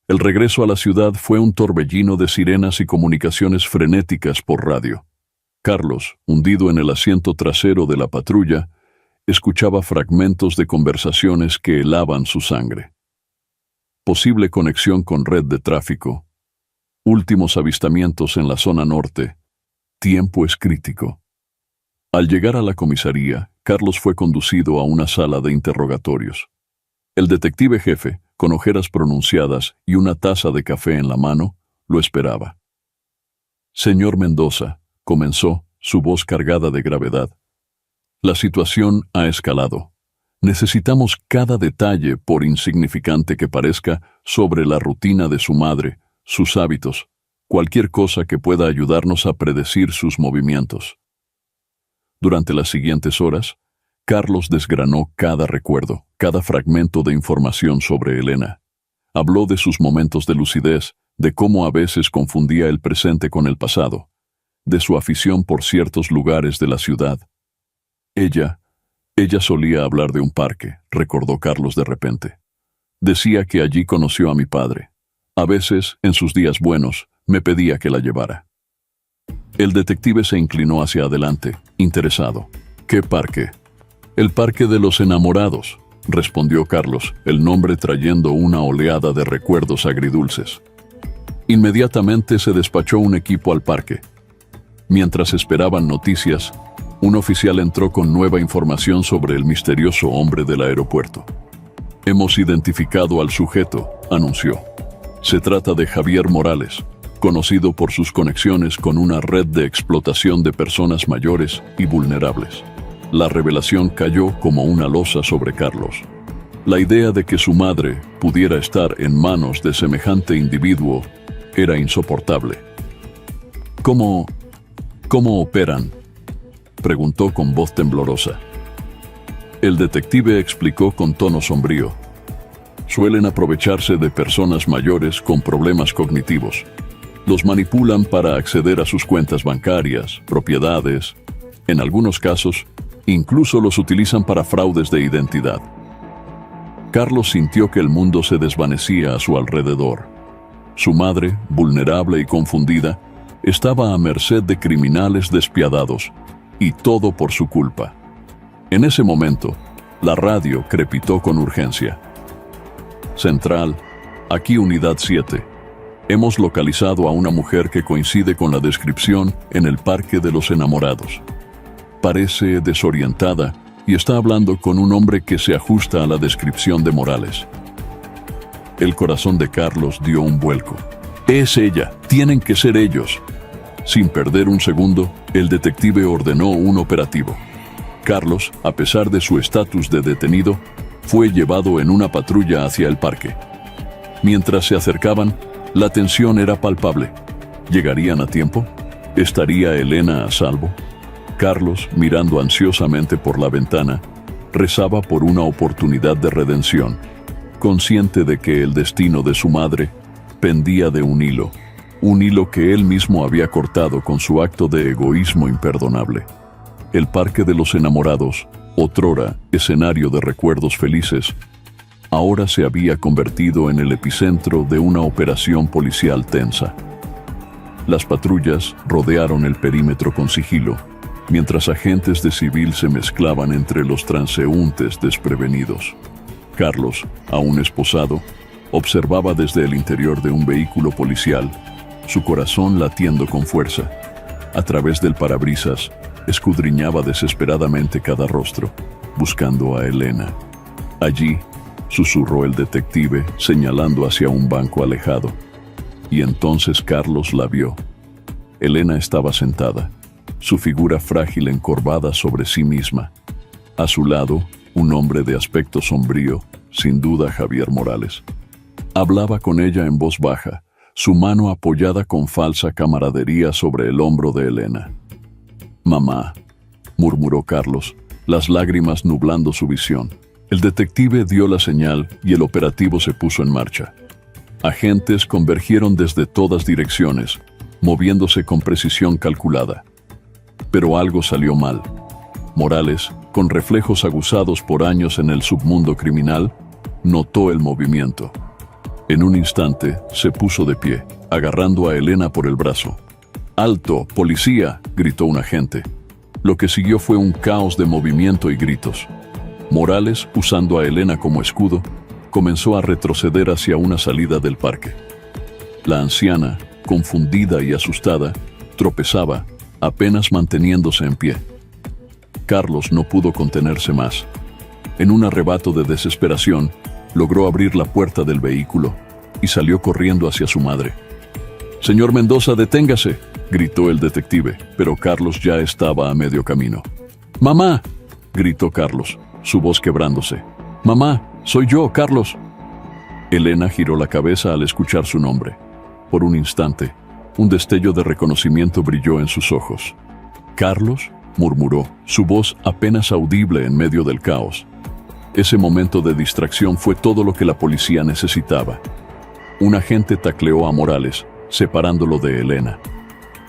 El regreso a la ciudad fue un torbellino de sirenas y comunicaciones frenéticas por radio. Carlos, hundido en el asiento trasero de la patrulla, escuchaba fragmentos de conversaciones que helaban su sangre. Posible conexión con red de tráfico. Últimos avistamientos en la zona norte. Tiempo es crítico. Al llegar a la comisaría, Carlos fue conducido a una sala de interrogatorios. El detective jefe, con ojeras pronunciadas y una taza de café en la mano, lo esperaba. «Señor Mendoza», comenzó, su voz cargada de gravedad. «La situación ha escalado. Necesitamos cada detalle, por insignificante que parezca, sobre la rutina de su madre, sus hábitos, cualquier cosa que pueda ayudarnos a predecir sus movimientos». Durante las siguientes horas, Carlos desgranó cada recuerdo, cada fragmento de información sobre Elena. Habló de sus momentos de lucidez, de cómo a veces confundía el presente con el pasado, de su afición por ciertos lugares de la ciudad. Ella solía hablar de un parque, recordó Carlos de repente. Decía que allí conoció a mi padre. A veces, en sus días buenos, me pedía que la llevara. El detective se inclinó hacia adelante, interesado. «¿Qué parque?» «El Parque de los Enamorados», respondió Carlos, el nombre trayendo una oleada de recuerdos agridulces. Inmediatamente se despachó un equipo al parque. Mientras esperaban noticias, Un oficial entró con nueva información sobre el misterioso hombre del aeropuerto. Hemos identificado al sujeto, anunció. Se trata de Javier Morales, conocido por sus conexiones con una red de explotación de personas mayores y vulnerables. La revelación cayó como una losa sobre Carlos. La idea de que su madre pudiera estar en manos de semejante individuo era insoportable. ¿Cómo operan?, preguntó con voz temblorosa. El detective explicó con tono sombrío. Suelen aprovecharse de personas mayores con problemas cognitivos. Los manipulan para acceder a sus cuentas bancarias, propiedades. En algunos casos, incluso los utilizan para fraudes de identidad. Carlos sintió que el mundo se desvanecía a su alrededor. Su madre, vulnerable y confundida, estaba a merced de criminales despiadados, y todo por su culpa. En ese momento, la radio crepitó con urgencia. Central, aquí Unidad 7. Hemos localizado a una mujer que coincide con la descripción en el Parque de los Enamorados. Parece desorientada y está hablando con un hombre que se ajusta a la descripción de Morales. El corazón de Carlos dio un vuelco. Es ella, tienen que ser ellos. Sin perder un segundo, el detective ordenó un operativo. Carlos, a pesar de su estatus de detenido, fue llevado en una patrulla hacia el parque. Mientras se acercaban, la tensión era palpable. ¿Llegarían a tiempo? ¿Estaría Elena a salvo? Carlos, mirando ansiosamente por la ventana, rezaba por una oportunidad de redención, consciente de que el destino de su madre pendía de un hilo que él mismo había cortado con su acto de egoísmo imperdonable. El Parque de los Enamorados, otrora escenario de recuerdos felices, ahora se había convertido en el epicentro de una operación policial tensa. Las patrullas rodearon el perímetro con sigilo, mientras agentes de civil se mezclaban entre los transeúntes desprevenidos. Carlos, aún esposado, observaba desde el interior de un vehículo policial, su corazón latiendo con fuerza. A través del parabrisas, escudriñaba desesperadamente cada rostro, buscando a Elena. Allí, susurró el detective, señalando hacia un banco alejado. Y entonces Carlos la vio. Elena estaba sentada, su figura frágil encorvada sobre sí misma. A su lado, un hombre de aspecto sombrío, sin duda Javier Morales. Hablaba con ella en voz baja, su mano apoyada con falsa camaradería sobre el hombro de Elena. «Mamá», murmuró Carlos, las lágrimas nublando su visión. El detective dio la señal y el operativo se puso en marcha. Agentes convergieron desde todas direcciones, moviéndose con precisión calculada. Pero algo salió mal. Morales, con reflejos aguzados por años en el submundo criminal, notó el movimiento. En un instante, se puso de pie, agarrando a Elena por el brazo. «¡Alto, policía!», gritó un agente. Lo que siguió fue un caos de movimiento y gritos. Morales, usando a Elena como escudo, comenzó a retroceder hacia una salida del parque. La anciana, confundida y asustada, tropezaba, apenas manteniéndose en pie. Carlos no pudo contenerse más. En un arrebato de desesperación, logró abrir la puerta del vehículo y salió corriendo hacia su madre. «Señor Mendoza, deténgase», gritó el detective, pero Carlos ya estaba a medio camino. «¡Mamá!», gritó Carlos, su voz quebrándose. «¡Mamá! Soy yo, Carlos». Elena giró la cabeza al escuchar su nombre. Por un instante, un destello de reconocimiento brilló en sus ojos. «¿Carlos?», murmuró, su voz apenas audible en medio del caos. Ese momento de distracción fue todo lo que la policía necesitaba. Un agente tacleó a Morales, separándolo de Elena.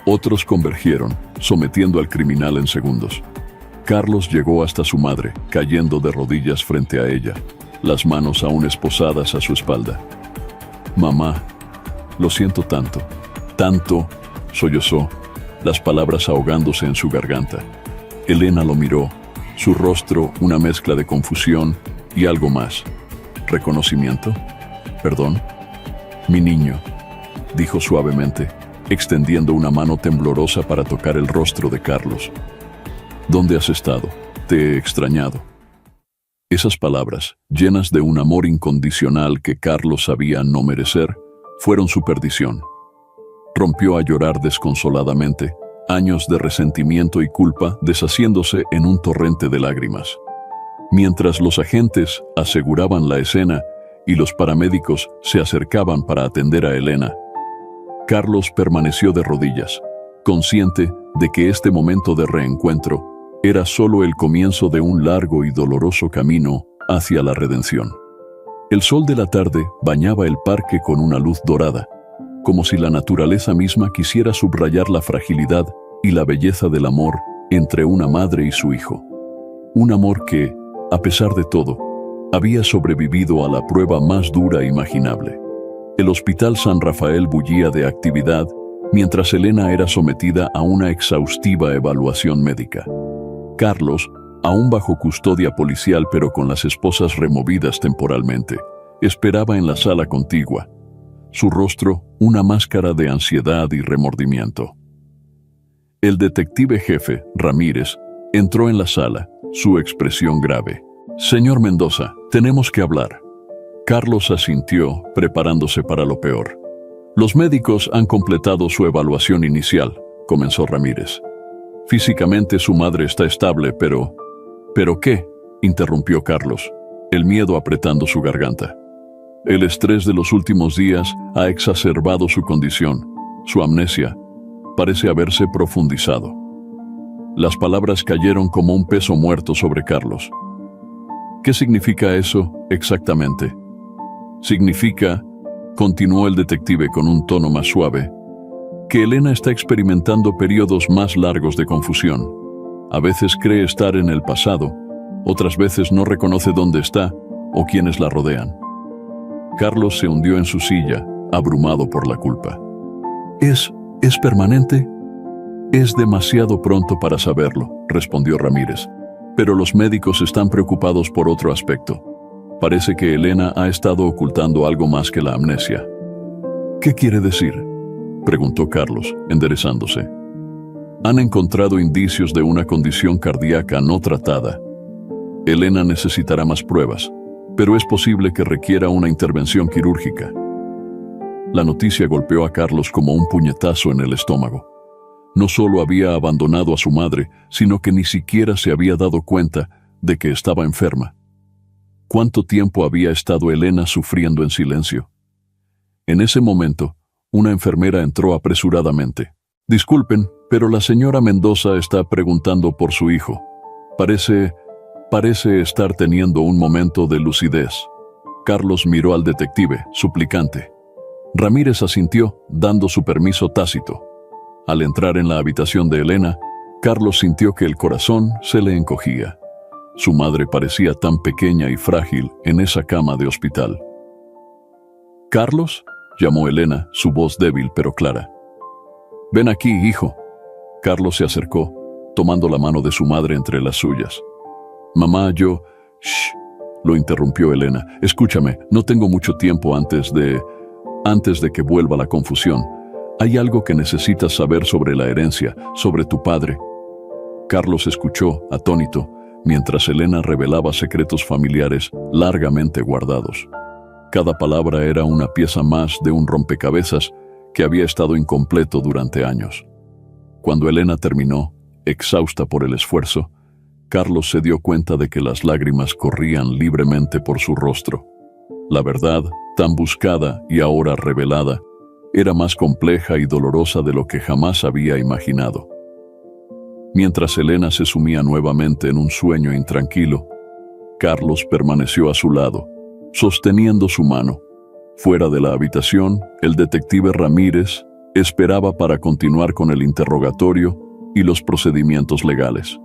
Otros convergieron, sometiendo al criminal en segundos. Carlos llegó hasta su madre, cayendo de rodillas frente a ella, las manos aún esposadas a su espalda. «Mamá, lo siento tanto, sollozó, las palabras ahogándose en su garganta. Elena lo miró, su rostro una mezcla de confusión y algo más. ¿Reconocimiento? ¿Perdón? Mi niño», dijo suavemente, extendiendo una mano temblorosa para tocar el rostro de Carlos. ¿Dónde has estado? Te he extrañado. Esas palabras, llenas de un amor incondicional que Carlos sabía no merecer, fueron su perdición. Rompió a llorar desconsoladamente, años de resentimiento y culpa deshaciéndose en un torrente de lágrimas. Mientras los agentes aseguraban la escena y los paramédicos se acercaban para atender a Elena, Carlos permaneció de rodillas, consciente de que este momento de reencuentro era solo el comienzo de un largo y doloroso camino hacia la redención. El sol de la tarde bañaba el parque con una luz dorada, como si la naturaleza misma quisiera subrayar la fragilidad y la belleza del amor entre una madre y su hijo. Un amor que, a pesar de todo, había sobrevivido a la prueba más dura imaginable. El Hospital San Rafael bullía de actividad mientras Elena era sometida a una exhaustiva evaluación médica. Carlos, aún bajo custodia policial pero con las esposas removidas temporalmente, esperaba en la sala contigua, su rostro una máscara de ansiedad y remordimiento. El detective jefe, Ramírez, entró en la sala, su expresión grave. «Señor Mendoza, tenemos que hablar». Carlos asintió, preparándose para lo peor. «Los médicos han completado su evaluación inicial», comenzó Ramírez. «Físicamente su madre está estable, pero...» «¿Pero qué?», interrumpió Carlos, el miedo apretando su garganta. «El estrés de los últimos días ha exacerbado su condición. Su amnesia parece haberse profundizado». Las palabras cayeron como un peso muerto sobre Carlos. «¿Qué significa eso exactamente?» «Significa», continuó el detective con un tono más suave, «que Elena está experimentando periodos más largos de confusión. A veces cree estar en el pasado, otras veces no reconoce dónde está o quienes la rodean». Carlos se hundió en su silla, abrumado por la culpa. ¿Es permanente?» «Es demasiado pronto para saberlo», respondió Ramírez. «Pero los médicos están preocupados por otro aspecto. Parece que Elena ha estado ocultando algo más que la amnesia». «¿Qué quiere decir?», preguntó Carlos, enderezándose. «Han encontrado indicios de una condición cardíaca no tratada. Elena necesitará más pruebas, pero es posible que requiera una intervención quirúrgica». La noticia golpeó a Carlos como un puñetazo en el estómago. No solo había abandonado a su madre, sino que ni siquiera se había dado cuenta de que estaba enferma. ¿Cuánto tiempo había estado Elena sufriendo en silencio? En ese momento, una enfermera entró apresuradamente. «Disculpen, pero la señora Mendoza está preguntando por su hijo. Parece estar teniendo un momento de lucidez». Carlos miró al detective, suplicante. Ramírez asintió, dando su permiso tácito. Al entrar en la habitación de Elena, Carlos sintió que el corazón se le encogía. Su madre parecía tan pequeña y frágil en esa cama de hospital. «¿Carlos?», llamó Elena, su voz débil pero clara. «Ven aquí, hijo». Carlos se acercó, tomando la mano de su madre entre las suyas. «Mamá, yo...» «Shh», lo interrumpió Elena. «Escúchame, no tengo mucho tiempo antes de que vuelva la confusión. Hay algo que necesitas saber sobre la herencia, sobre tu padre». Carlos escuchó, atónito, mientras Elena revelaba secretos familiares largamente guardados. Cada palabra era una pieza más de un rompecabezas que había estado incompleto durante años. Cuando Elena terminó, exhausta por el esfuerzo, Carlos se dio cuenta de que las lágrimas corrían libremente por su rostro. La verdad, tan buscada y ahora revelada, era más compleja y dolorosa de lo que jamás había imaginado. Mientras Elena se sumía nuevamente en un sueño intranquilo, Carlos permaneció a su lado, sosteniendo su mano. Fuera de la habitación, el detective Ramírez esperaba para continuar con el interrogatorio y los procedimientos legales.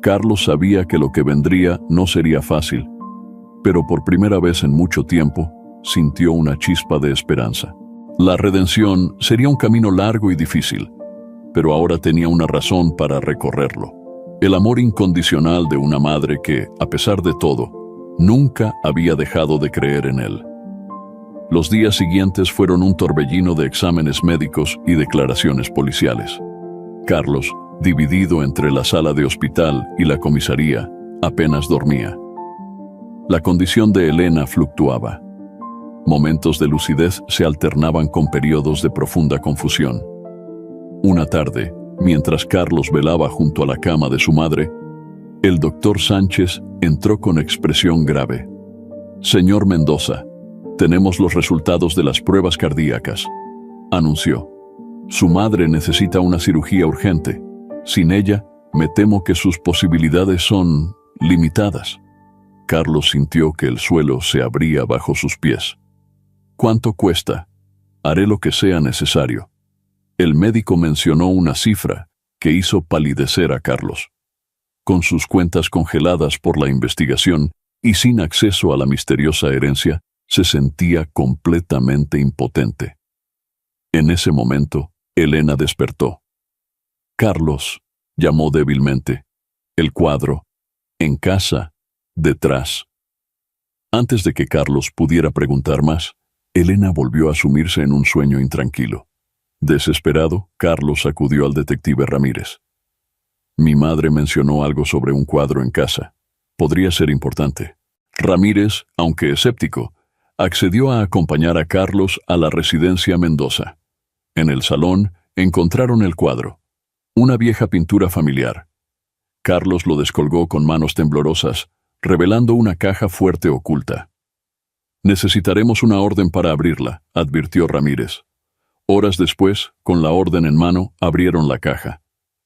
Carlos sabía que lo que vendría no sería fácil, pero por primera vez en mucho tiempo sintió una chispa de esperanza. La redención sería un camino largo y difícil, pero ahora tenía una razón para recorrerlo. El amor incondicional de una madre que, a pesar de todo, nunca había dejado de creer en él. Los días siguientes fueron un torbellino de exámenes médicos y declaraciones policiales. Carlos, dividido entre la sala de hospital y la comisaría, apenas dormía. La condición de Elena fluctuaba. Momentos de lucidez se alternaban con periodos de profunda confusión. Una tarde, mientras Carlos velaba junto a la cama de su madre, el doctor Sánchez entró con expresión grave. «Señor Mendoza, tenemos los resultados de las pruebas cardíacas», anunció. «Su madre necesita una cirugía urgente. Sin ella, me temo que sus posibilidades son limitadas». Carlos sintió que el suelo se abría bajo sus pies. «¿Cuánto cuesta? Haré lo que sea necesario». El médico mencionó una cifra que hizo palidecer a Carlos. Con sus cuentas congeladas por la investigación y sin acceso a la misteriosa herencia, se sentía completamente impotente. En ese momento, Elena despertó. «Carlos», llamó débilmente. «El cuadro. En casa. Detrás». Antes de que Carlos pudiera preguntar más, Elena volvió a sumirse en un sueño intranquilo. Desesperado, Carlos acudió al detective Ramírez. «Mi madre mencionó algo sobre un cuadro en casa. Podría ser importante». Ramírez, aunque escéptico, accedió a acompañar a Carlos a la residencia Mendoza. En el salón encontraron el cuadro, una vieja pintura familiar. Carlos lo descolgó con manos temblorosas, revelando una caja fuerte oculta. «Necesitaremos una orden para abrirla», advirtió Ramírez. Horas después, con la orden en mano, abrieron la caja.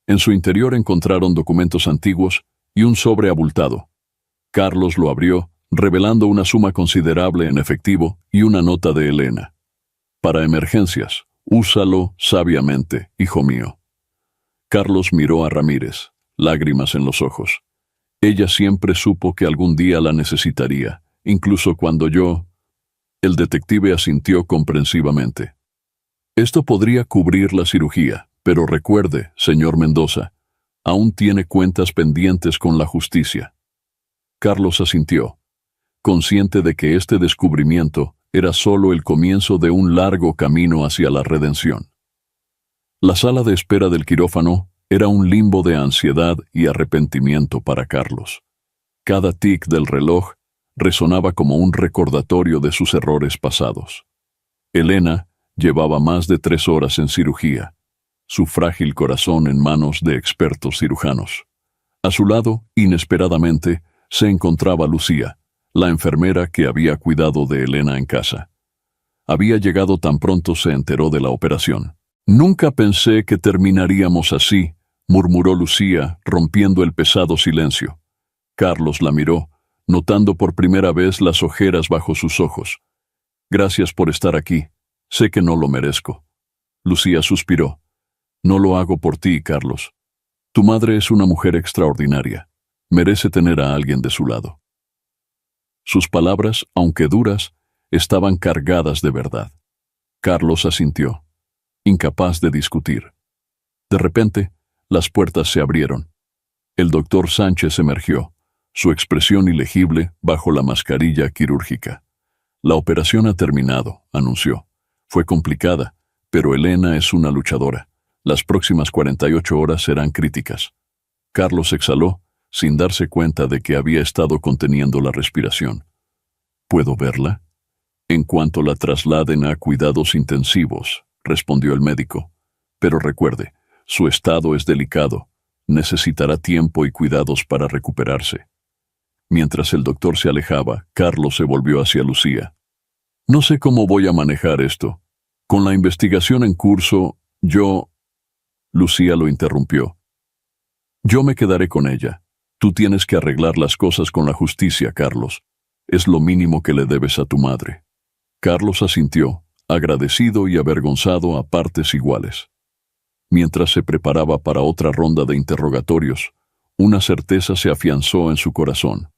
En su interior encontraron documentos antiguos y un sobre abultado. Carlos lo abrió, revelando una suma considerable en efectivo y una nota de Elena. «Para emergencias, úsalo sabiamente, hijo mío». Carlos miró a Ramírez, lágrimas en los ojos. «Ella siempre supo que algún día la necesitaría, incluso cuando yo...». El detective asintió comprensivamente. «Esto podría cubrir la cirugía, pero recuerde, señor Mendoza, aún tiene cuentas pendientes con la justicia». Carlos asintió, consciente de que este descubrimiento era solo el comienzo de un largo camino hacia la redención. La sala de espera del quirófano era un limbo de ansiedad y arrepentimiento para Carlos. Cada tic del reloj resonaba como un recordatorio de sus errores pasados. Elena llevaba más de 3 horas en cirugía, su frágil corazón en manos de expertos cirujanos. A su lado, inesperadamente, se encontraba Lucía, la enfermera que había cuidado de Elena en casa. Había llegado tan pronto se enteró de la operación. «Nunca pensé que terminaríamos así», murmuró Lucía, rompiendo el pesado silencio. Carlos la miró, notando por primera vez las ojeras bajo sus ojos. «Gracias por estar aquí. Sé que no lo merezco». Lucía suspiró. «No lo hago por ti, Carlos. Tu madre es una mujer extraordinaria. Merece tener a alguien de su lado». Sus palabras, aunque duras, estaban cargadas de verdad. Carlos asintió, incapaz de discutir. De repente, las puertas se abrieron. El doctor Sánchez emergió, su expresión ilegible bajo la mascarilla quirúrgica. «La operación ha terminado», anunció. «Fue complicada, pero Elena es una luchadora. Las próximas 48 horas serán críticas». Carlos exhaló, sin darse cuenta de que había estado conteniendo la respiración. «¿Puedo verla?» «En cuanto la trasladen a cuidados intensivos», respondió el médico. «Pero recuerde, su estado es delicado. Necesitará tiempo y cuidados para recuperarse». Mientras el doctor se alejaba, Carlos se volvió hacia Lucía. «No sé cómo voy a manejar esto. Con la investigación en curso, Lucía lo interrumpió. «Yo me quedaré con ella. Tú tienes que arreglar las cosas con la justicia, Carlos. Es lo mínimo que le debes a tu madre». Carlos asintió, agradecido y avergonzado a partes iguales. Mientras se preparaba para otra ronda de interrogatorios, una certeza se afianzó en su corazón.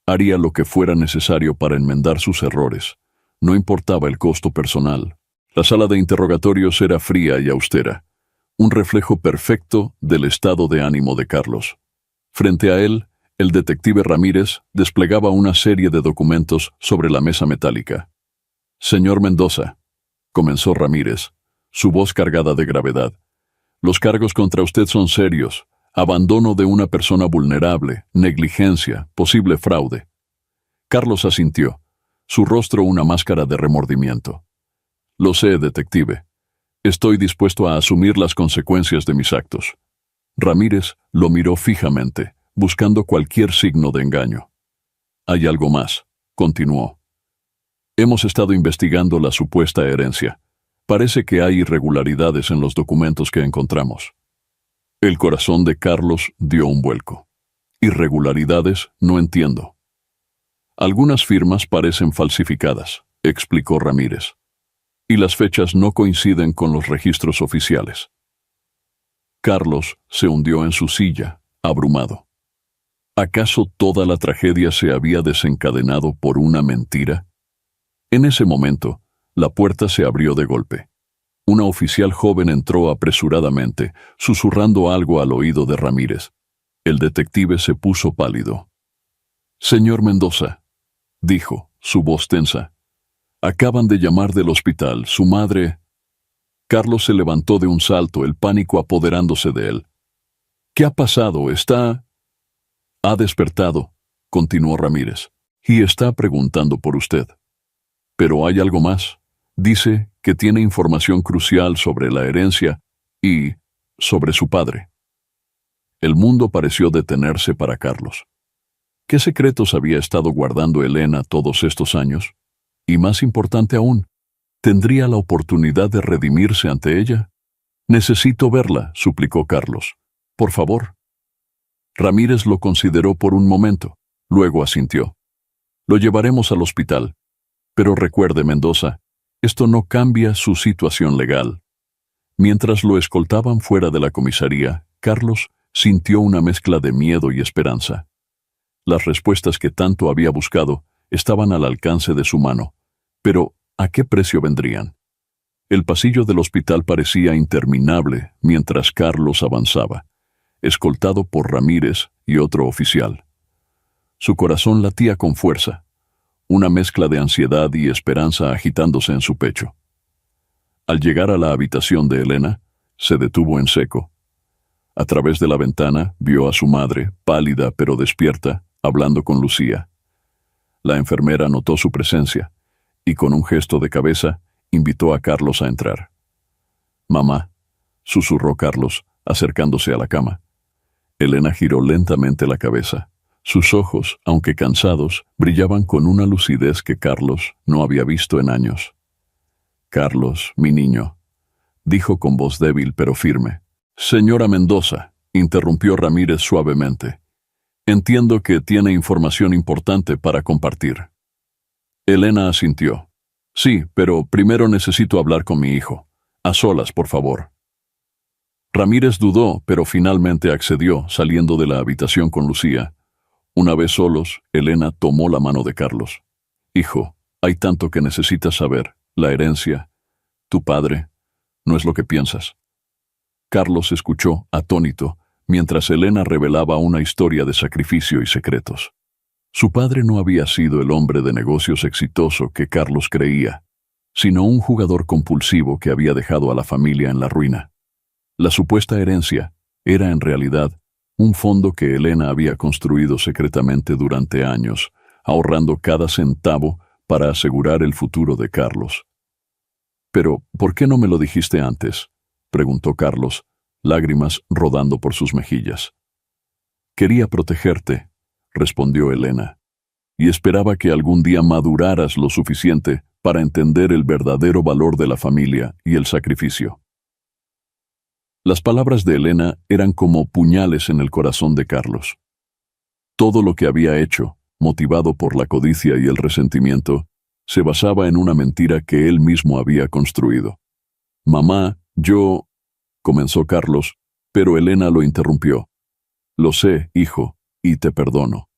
Haría lo que fuera necesario para enmendar sus errores. No importaba el costo personal. La sala de interrogatorios era fría y austera, un reflejo perfecto del estado de ánimo de Carlos. Frente a él, el detective Ramírez desplegaba una serie de documentos sobre la mesa metálica. «Señor Mendoza», comenzó Ramírez, su voz cargada de gravedad, Los cargos contra usted son serios. Abandono de una persona vulnerable, negligencia, posible fraude. Carlos asintió, su rostro una máscara de remordimiento. Lo sé, detective. Estoy dispuesto a asumir las consecuencias de mis actos. Ramírez lo miró fijamente, buscando cualquier signo de engaño. Hay algo más, continuó. Hemos estado investigando la supuesta herencia. Parece que hay irregularidades en los documentos que encontramos. El corazón de Carlos dio un vuelco. ¿Irregularidades? No entiendo. Algunas firmas parecen falsificadas, explicó Ramírez, y las fechas no coinciden con los registros oficiales. Carlos se hundió en su silla, abrumado. ¿Acaso toda la tragedia se había desencadenado por una mentira? En ese momento, la puerta se abrió de golpe. Una oficial joven entró apresuradamente, susurrando algo al oído de Ramírez. El detective se puso pálido. «Señor Mendoza», dijo, su voz tensa. «Acaban de llamar del hospital. Su madre...» Carlos se levantó de un salto, el pánico apoderándose de él. «¿Qué ha pasado? ¿Está...?» «Ha despertado», continuó Ramírez, «y está preguntando por usted. Pero hay algo más. Dice que tiene información crucial sobre la herencia y sobre su padre». El mundo pareció detenerse para Carlos. ¿Qué secretos había estado guardando Elena todos estos años? Y más importante aún, ¿tendría la oportunidad de redimirse ante ella? «Necesito verla», suplicó Carlos. «Por favor». Ramírez lo consideró por un momento, luego asintió. «Lo llevaremos al hospital. Pero recuerde, Mendoza, esto no cambia su situación legal». Mientras lo escoltaban fuera de la comisaría, Carlos sintió una mezcla de miedo y esperanza. Las respuestas que tanto había buscado estaban al alcance de su mano, pero ¿a qué precio vendrían? El pasillo del hospital parecía interminable mientras Carlos avanzaba, escoltado por Ramírez y otro oficial. Su corazón latía con fuerza, una mezcla de ansiedad y esperanza agitándose en su pecho. Al llegar a la habitación de Elena, se detuvo en seco. A través de la ventana vio a su madre, pálida pero despierta, hablando con Lucía. La enfermera notó su presencia y con un gesto de cabeza invitó a Carlos a entrar. «Mamá», susurró Carlos, acercándose a la cama. Elena giró lentamente la cabeza. Sus ojos, aunque cansados, brillaban con una lucidez que Carlos no había visto en años. «Carlos, mi niño», dijo con voz débil pero firme. «Señora Mendoza», interrumpió Ramírez suavemente. «Entiendo que tiene información importante para compartir». Elena asintió. «Sí, pero primero necesito hablar con mi hijo. A solas, por favor». Ramírez dudó, pero finalmente accedió, saliendo de la habitación con Lucía. Una vez solos, Elena tomó la mano de Carlos. «Hijo, hay tanto que necesitas saber. La herencia, tu padre, no es lo que piensas». Carlos escuchó, atónito, mientras Elena revelaba una historia de sacrificio y secretos. Su padre no había sido el hombre de negocios exitoso que Carlos creía, sino un jugador compulsivo que había dejado a la familia en la ruina. La supuesta herencia era en realidad un fondo que Elena había construido secretamente durante años, ahorrando cada centavo para asegurar el futuro de Carlos. «Pero, ¿por qué no me lo dijiste antes?», preguntó Carlos, lágrimas rodando por sus mejillas. «Quería protegerte», respondió Elena, «y esperaba que algún día maduraras lo suficiente para entender el verdadero valor de la familia y el sacrificio». Las palabras de Elena eran como puñales en el corazón de Carlos. Todo lo que había hecho, motivado por la codicia y el resentimiento, se basaba en una mentira que él mismo había construido. «Mamá, yo...», comenzó Carlos, pero Elena lo interrumpió. «Lo sé, hijo, y te perdono.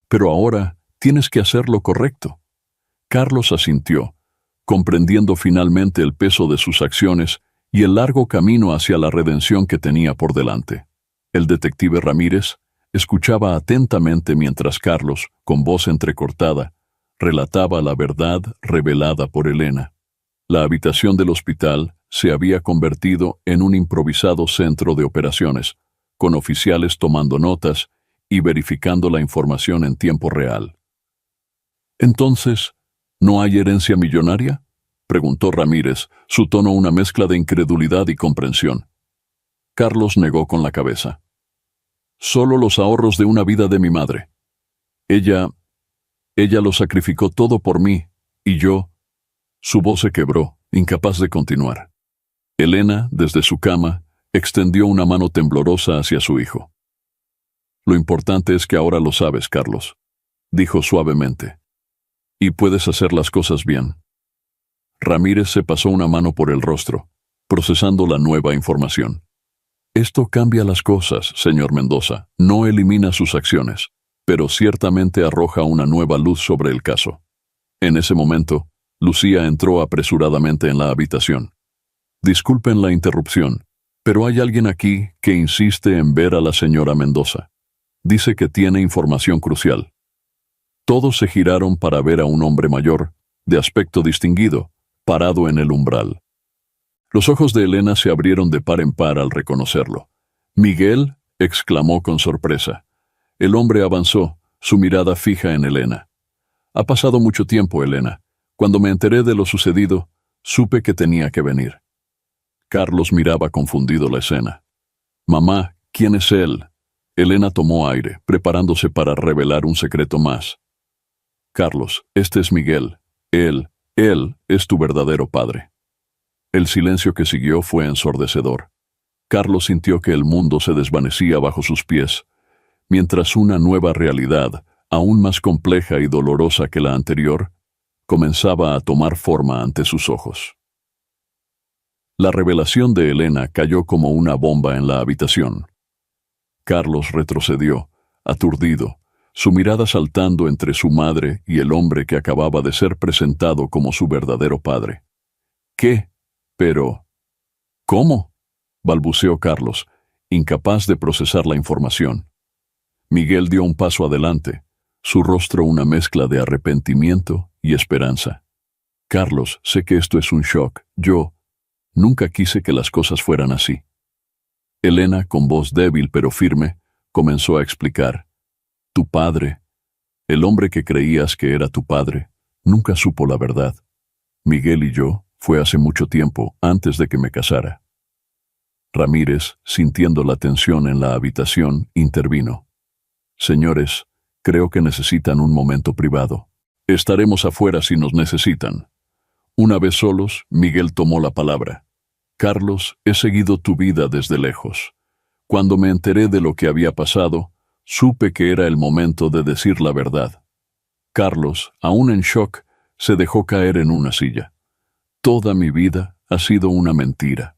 Pero ahora tienes que hacer lo correcto». Carlos asintió, comprendiendo finalmente el peso de sus acciones y el largo camino hacia la redención que tenía por delante. El detective Ramírez escuchaba atentamente mientras Carlos, con voz entrecortada, relataba la verdad revelada por Elena. La habitación del hospital se había convertido en un improvisado centro de operaciones, con oficiales tomando notas y verificando la información en tiempo real. «Entonces, ¿no hay herencia millonaria?», preguntó Ramírez, su tono una mezcla de incredulidad y comprensión. Carlos negó con la cabeza. «Solo los ahorros de una vida de mi madre. Ella lo sacrificó todo por mí, y yo...». Su voz se quebró, incapaz de continuar. Elena, desde su cama, extendió una mano temblorosa hacia su hijo. «Lo importante es que ahora lo sabes, Carlos», dijo suavemente. «Y puedes hacer las cosas bien». Ramírez se pasó una mano por el rostro, procesando la nueva información. «Esto cambia las cosas, señor Mendoza. No elimina sus acciones, pero ciertamente arroja una nueva luz sobre el caso». En ese momento, Lucía entró apresuradamente en la habitación. «Disculpen la interrupción, pero hay alguien aquí que insiste en ver a la señora Mendoza. Dice que tiene información crucial». Todos se giraron para ver a un hombre mayor, de aspecto distinguido, parado en el umbral. Los ojos de Elena se abrieron de par en par al reconocerlo. «¿Miguel?», exclamó con sorpresa. El hombre avanzó, su mirada fija en Elena. «Ha pasado mucho tiempo, Elena. Cuando me enteré de lo sucedido, supe que tenía que venir». Carlos miraba confundido la escena. «Mamá, ¿quién es él?». Elena tomó aire, preparándose para revelar un secreto más. «Carlos, este es Miguel. Él es tu verdadero padre». El silencio que siguió fue ensordecedor. Carlos sintió que el mundo se desvanecía bajo sus pies, mientras una nueva realidad, aún más compleja y dolorosa que la anterior, comenzaba a tomar forma ante sus ojos. La revelación de Elena cayó como una bomba en la habitación. Carlos retrocedió, aturdido, su mirada saltando entre su madre y el hombre que acababa de ser presentado como su verdadero padre. «¿Qué? Pero... ¿cómo?», balbuceó Carlos, incapaz de procesar la información. Miguel dio un paso adelante, su rostro una mezcla de arrepentimiento y esperanza. «Carlos, sé que esto es un shock. Yo nunca quise que las cosas fueran así». Elena, con voz débil pero firme, comenzó a explicar. «Tu padre, el hombre que creías que era tu padre, nunca supo la verdad. Miguel y yo, fue hace mucho tiempo, antes de que me casara». Ramírez, sintiendo la tensión en la habitación, intervino. «Señores, creo que necesitan un momento privado. Estaremos afuera si nos necesitan». Una vez solos, Miguel tomó la palabra. «Carlos, he seguido tu vida desde lejos. Cuando me enteré de lo que había pasado, supe que era el momento de decir la verdad». Carlos, aún en shock, se dejó caer en una silla. «Toda mi vida ha sido una mentira».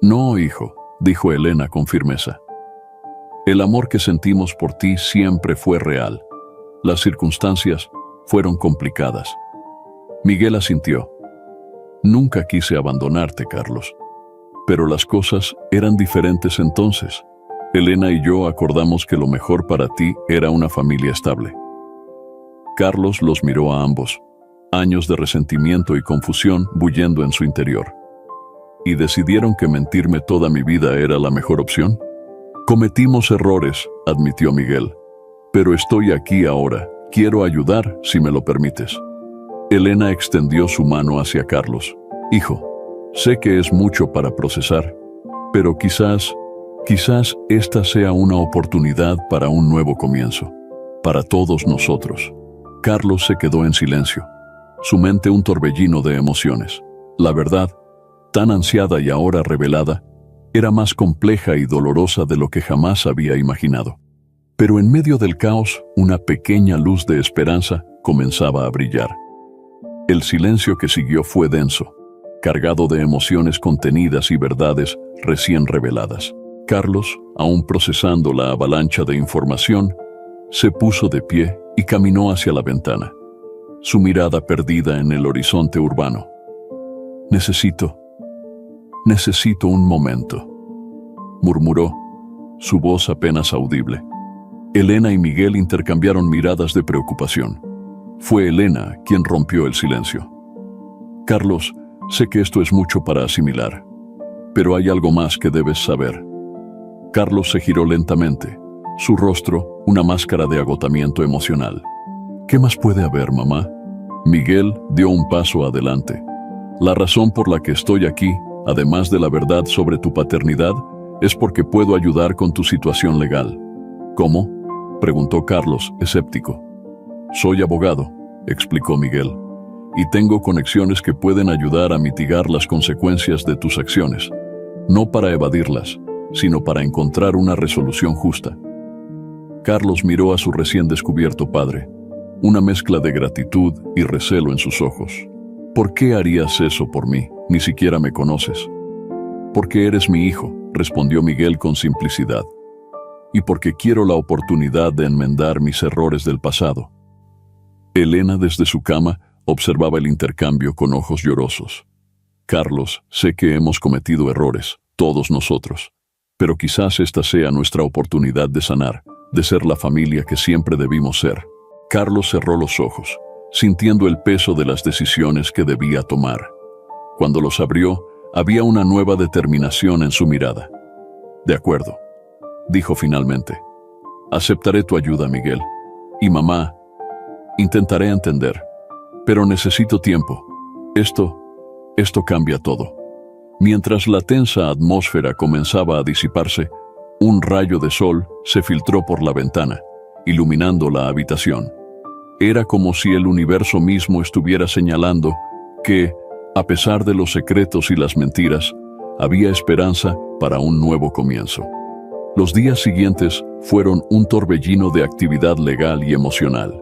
«No, hijo», dijo Elena con firmeza. «El amor que sentimos por ti siempre fue real. Las circunstancias fueron complicadas». Miguel asintió. «Nunca quise abandonarte, Carlos. Pero las cosas eran diferentes entonces. Elena y yo acordamos que lo mejor para ti era una familia estable». Carlos los miró a ambos, años de resentimiento y confusión bullendo en su interior. «¿Y decidieron que mentirme toda mi vida era la mejor opción?». «Cometimos errores», admitió Miguel. «Pero estoy aquí ahora. Quiero ayudar, si me lo permites». Elena extendió su mano hacia Carlos. «Hijo, sé que es mucho para procesar, pero quizás esta sea una oportunidad para un nuevo comienzo, para todos nosotros». Carlos se quedó en silencio, su mente un torbellino de emociones. La verdad, tan ansiada y ahora revelada, era más compleja y dolorosa de lo que jamás había imaginado. Pero en medio del caos, una pequeña luz de esperanza comenzaba a brillar. El silencio que siguió fue denso, cargado de emociones contenidas y verdades recién reveladas. Carlos, aún procesando la avalancha de información, se puso de pie y caminó hacia la ventana, su mirada perdida en el horizonte urbano. Necesito un momento», murmuró, su voz apenas audible. Elena y Miguel intercambiaron miradas de preocupación. Fue Elena quien rompió el silencio. «Carlos, sé que esto es mucho para asimilar, pero hay algo más que debes saber. Carlos se giró lentamente, su rostro una máscara de agotamiento emocional. ¿Qué más puede haber, mamá? Miguel dio un paso adelante. La razón por la que estoy aquí, además de la verdad sobre tu paternidad, es porque puedo ayudar con tu situación legal. ¿Cómo?, preguntó Carlos, escéptico. Soy abogado, explicó Miguel, y tengo conexiones que pueden ayudar a mitigar las consecuencias de tus acciones, no para evadirlas, sino para encontrar una resolución justa. Carlos miró a su recién descubierto padre, una mezcla de gratitud y recelo en sus ojos. ¿Por qué harías eso por mí? Ni siquiera me conoces. Porque eres mi hijo, respondió Miguel con simplicidad, y porque quiero la oportunidad de enmendar mis errores del pasado. Elena, desde su cama, observaba el intercambio con ojos llorosos. Carlos, sé que hemos cometido errores, todos nosotros, pero quizás esta sea nuestra oportunidad de sanar, de ser la familia que siempre debimos ser. Carlos cerró los ojos, sintiendo el peso de las decisiones que debía tomar. Cuando los abrió, había una nueva determinación en su mirada. De acuerdo, dijo finalmente. Aceptaré tu ayuda, Miguel. Y mamá, intentaré entender. Pero necesito tiempo. Esto cambia todo. Mientras la tensa atmósfera comenzaba a disiparse, un rayo de sol se filtró por la ventana, iluminando la habitación. Era como si el universo mismo estuviera señalando que, a pesar de los secretos y las mentiras, había esperanza para un nuevo comienzo. Los días siguientes fueron un torbellino de actividad legal y emocional.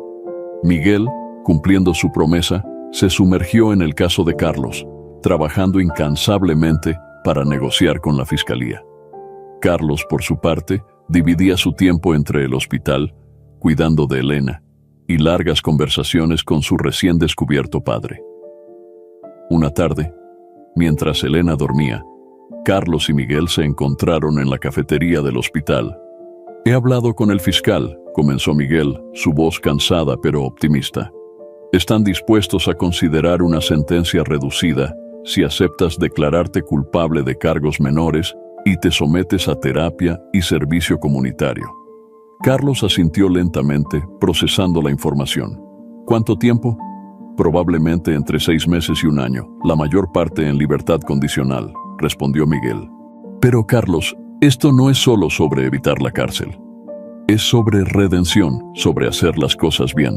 Miguel, cumpliendo su promesa, se sumergió en el caso de Carlos, trabajando incansablemente para negociar con la fiscalía. Carlos, por su parte, dividía su tiempo entre el hospital, cuidando de Elena, y largas conversaciones con su recién descubierto padre. Una tarde, mientras Elena dormía, Carlos y Miguel se encontraron en la cafetería del hospital. He hablado con el fiscal, comenzó Miguel, su voz cansada pero optimista. Están dispuestos a considerar una sentencia reducida si aceptas declararte culpable de cargos menores y te sometes a terapia y servicio comunitario. Carlos asintió lentamente, procesando la información. ¿Cuánto tiempo? Probablemente entre 6 meses y 1 año, la mayor parte en libertad condicional, respondió Miguel. Pero Carlos, esto no es solo sobre evitar la cárcel. Es sobre redención, sobre hacer las cosas bien.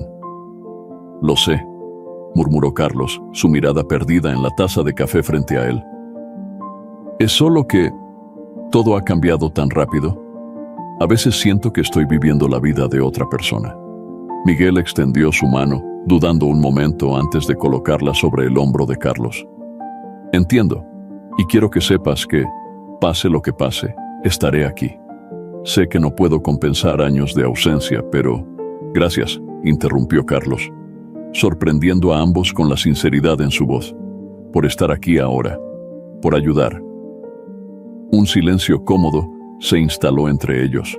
Lo sé, murmuró Carlos, su mirada perdida en la taza de café frente a él. Es solo que todo ha cambiado tan rápido. A veces siento que estoy viviendo la vida de otra persona. Miguel extendió su mano, dudando un momento antes de colocarla sobre el hombro de Carlos. Entiendo, y quiero que sepas que, pase lo que pase, estaré aquí. Sé que no puedo compensar años de ausencia, pero... Gracias, interrumpió Carlos, sorprendiendo a ambos con la sinceridad en su voz, por estar aquí ahora, por ayudar. Un silencio cómodo se instaló entre ellos,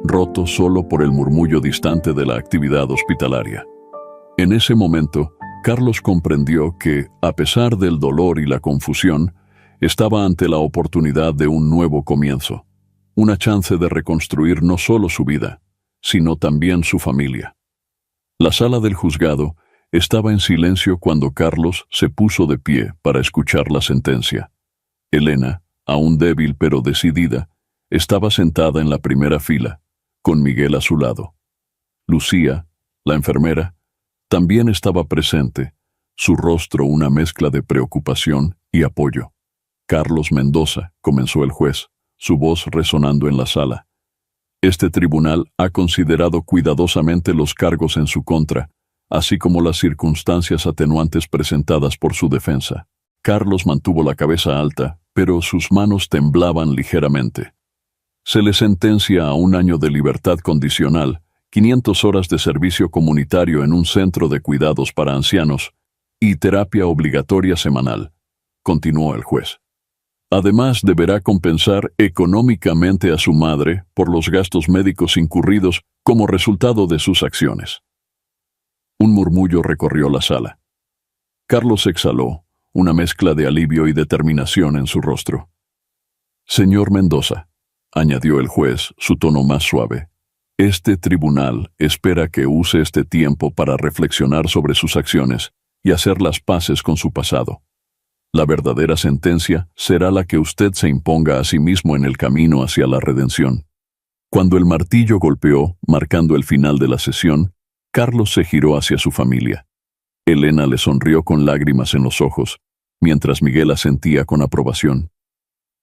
roto solo por el murmullo distante de la actividad hospitalaria. En ese momento, Carlos comprendió que, a pesar del dolor y la confusión, estaba ante la oportunidad de un nuevo comienzo, una chance de reconstruir no solo su vida, sino también su familia. La sala del juzgado estaba en silencio cuando Carlos se puso de pie para escuchar la sentencia. Elena, aún débil pero decidida, estaba sentada en la primera fila, con Miguel a su lado. Lucía, la enfermera, también estaba presente, su rostro una mezcla de preocupación y apoyo. Carlos Mendoza, comenzó el juez, su voz resonando en la sala. Este tribunal ha considerado cuidadosamente los cargos en su contra, así como las circunstancias atenuantes presentadas por su defensa. Carlos mantuvo la cabeza alta, pero sus manos temblaban ligeramente. Se le sentencia a 1 año de libertad condicional, 500 horas de servicio comunitario en un centro de cuidados para ancianos y terapia obligatoria semanal, continuó el juez. Además, deberá compensar económicamente a su madre por los gastos médicos incurridos como resultado de sus acciones. Un murmullo recorrió la sala. Carlos exhaló, una mezcla de alivio y determinación en su rostro. Señor Mendoza, añadió el juez, su tono más suave, este tribunal espera que use este tiempo para reflexionar sobre sus acciones y hacer las paces con su pasado. La verdadera sentencia será la que usted se imponga a sí mismo en el camino hacia la redención. Cuando el martillo golpeó, marcando el final de la sesión, Carlos se giró hacia su familia. Elena le sonrió con lágrimas en los ojos, mientras Miguel asentía con aprobación.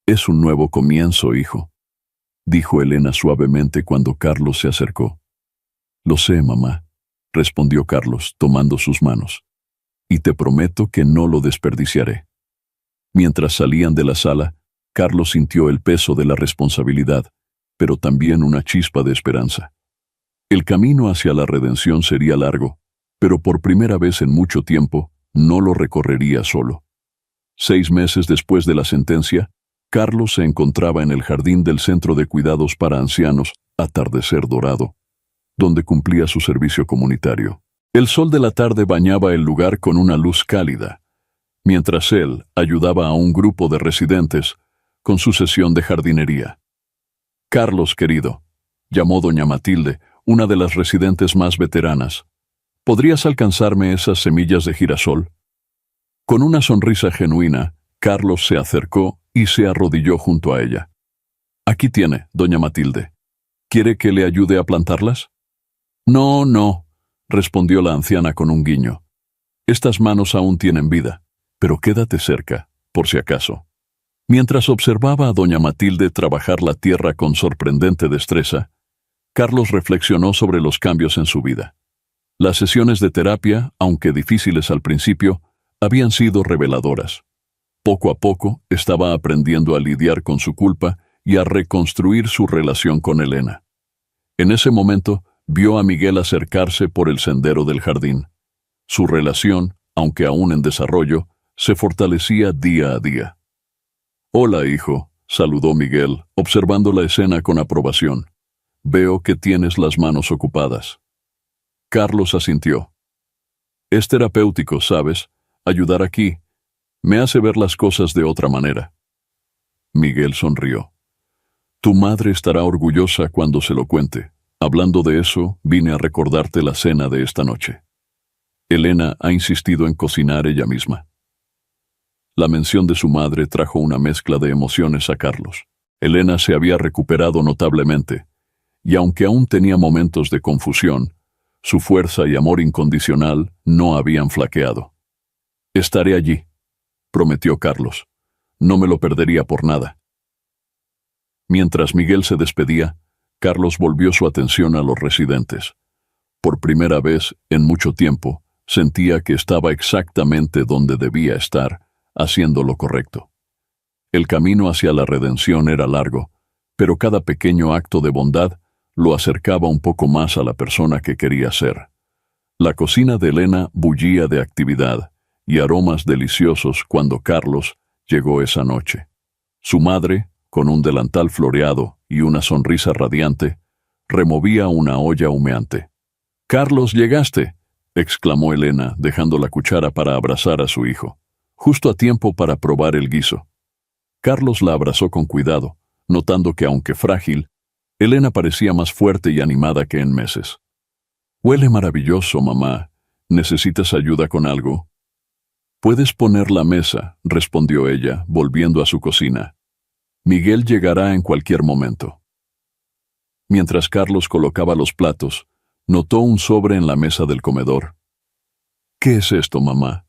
«Es un nuevo comienzo, hijo», dijo Elena suavemente cuando Carlos se acercó. «Lo sé, mamá», respondió Carlos, tomando sus manos. «Y te prometo que no lo desperdiciaré». Mientras salían de la sala, Carlos sintió el peso de la responsabilidad, pero también una chispa de esperanza. El camino hacia la redención sería largo, pero por primera vez en mucho tiempo no lo recorrería solo. 6 meses después de la sentencia, Carlos se encontraba en el jardín del Centro de Cuidados para Ancianos, Atardecer Dorado, donde cumplía su servicio comunitario. El sol de la tarde bañaba el lugar con una luz cálida, mientras él ayudaba a un grupo de residentes con su sesión de jardinería. «Carlos, querido», llamó doña Matilde, una de las residentes más veteranas, ¿podrías alcanzarme esas semillas de girasol? Con una sonrisa genuina, Carlos se acercó y se arrodilló junto a ella. «Aquí tiene, doña Matilde. ¿Quiere que le ayude a plantarlas?» «No, no», respondió la anciana con un guiño. «Estas manos aún tienen vida, pero quédate cerca, por si acaso». Mientras observaba a doña Matilde trabajar la tierra con sorprendente destreza, Carlos reflexionó sobre los cambios en su vida. Las sesiones de terapia, aunque difíciles al principio, habían sido reveladoras. Poco a poco estaba aprendiendo a lidiar con su culpa y a reconstruir su relación con Elena. En ese momento, vio a Miguel acercarse por el sendero del jardín. Su relación, aunque aún en desarrollo, se fortalecía día a día. «Hola, hijo», saludó Miguel, observando la escena con aprobación. «Veo que tienes las manos ocupadas». Carlos asintió. «Es terapéutico, ¿sabes? Ayudar aquí me hace ver las cosas de otra manera». Miguel sonrió. «Tu madre estará orgullosa cuando se lo cuente. Hablando de eso, vine a recordarte la cena de esta noche. Elena ha insistido en cocinar ella misma». La mención de su madre trajo una mezcla de emociones a Carlos. Elena se había recuperado notablemente, y aunque aún tenía momentos de confusión, su fuerza y amor incondicional no habían flaqueado. «Estaré allí», prometió Carlos. «No me lo perdería por nada». Mientras Miguel se despedía, Carlos volvió su atención a los residentes. Por primera vez en mucho tiempo, sentía que estaba exactamente donde debía estar, haciendo lo correcto. El camino hacia la redención era largo, pero cada pequeño acto de bondad lo acercaba un poco más a la persona que quería ser. La cocina de Elena bullía de actividad y aromas deliciosos cuando Carlos llegó esa noche. Su madre, con un delantal floreado y una sonrisa radiante, removía una olla humeante. «Carlos, llegaste», exclamó Elena, dejando la cuchara para abrazar a su hijo. Justo a tiempo para probar el guiso. Carlos la abrazó con cuidado, notando que aunque frágil, Elena parecía más fuerte y animada que en meses. «Huele maravilloso, mamá. ¿Necesitas ayuda con algo?» «Puedes poner la mesa», respondió ella, volviendo a su cocina. «Miguel llegará en cualquier momento». Mientras Carlos colocaba los platos, notó un sobre en la mesa del comedor. «¿Qué es esto, mamá?»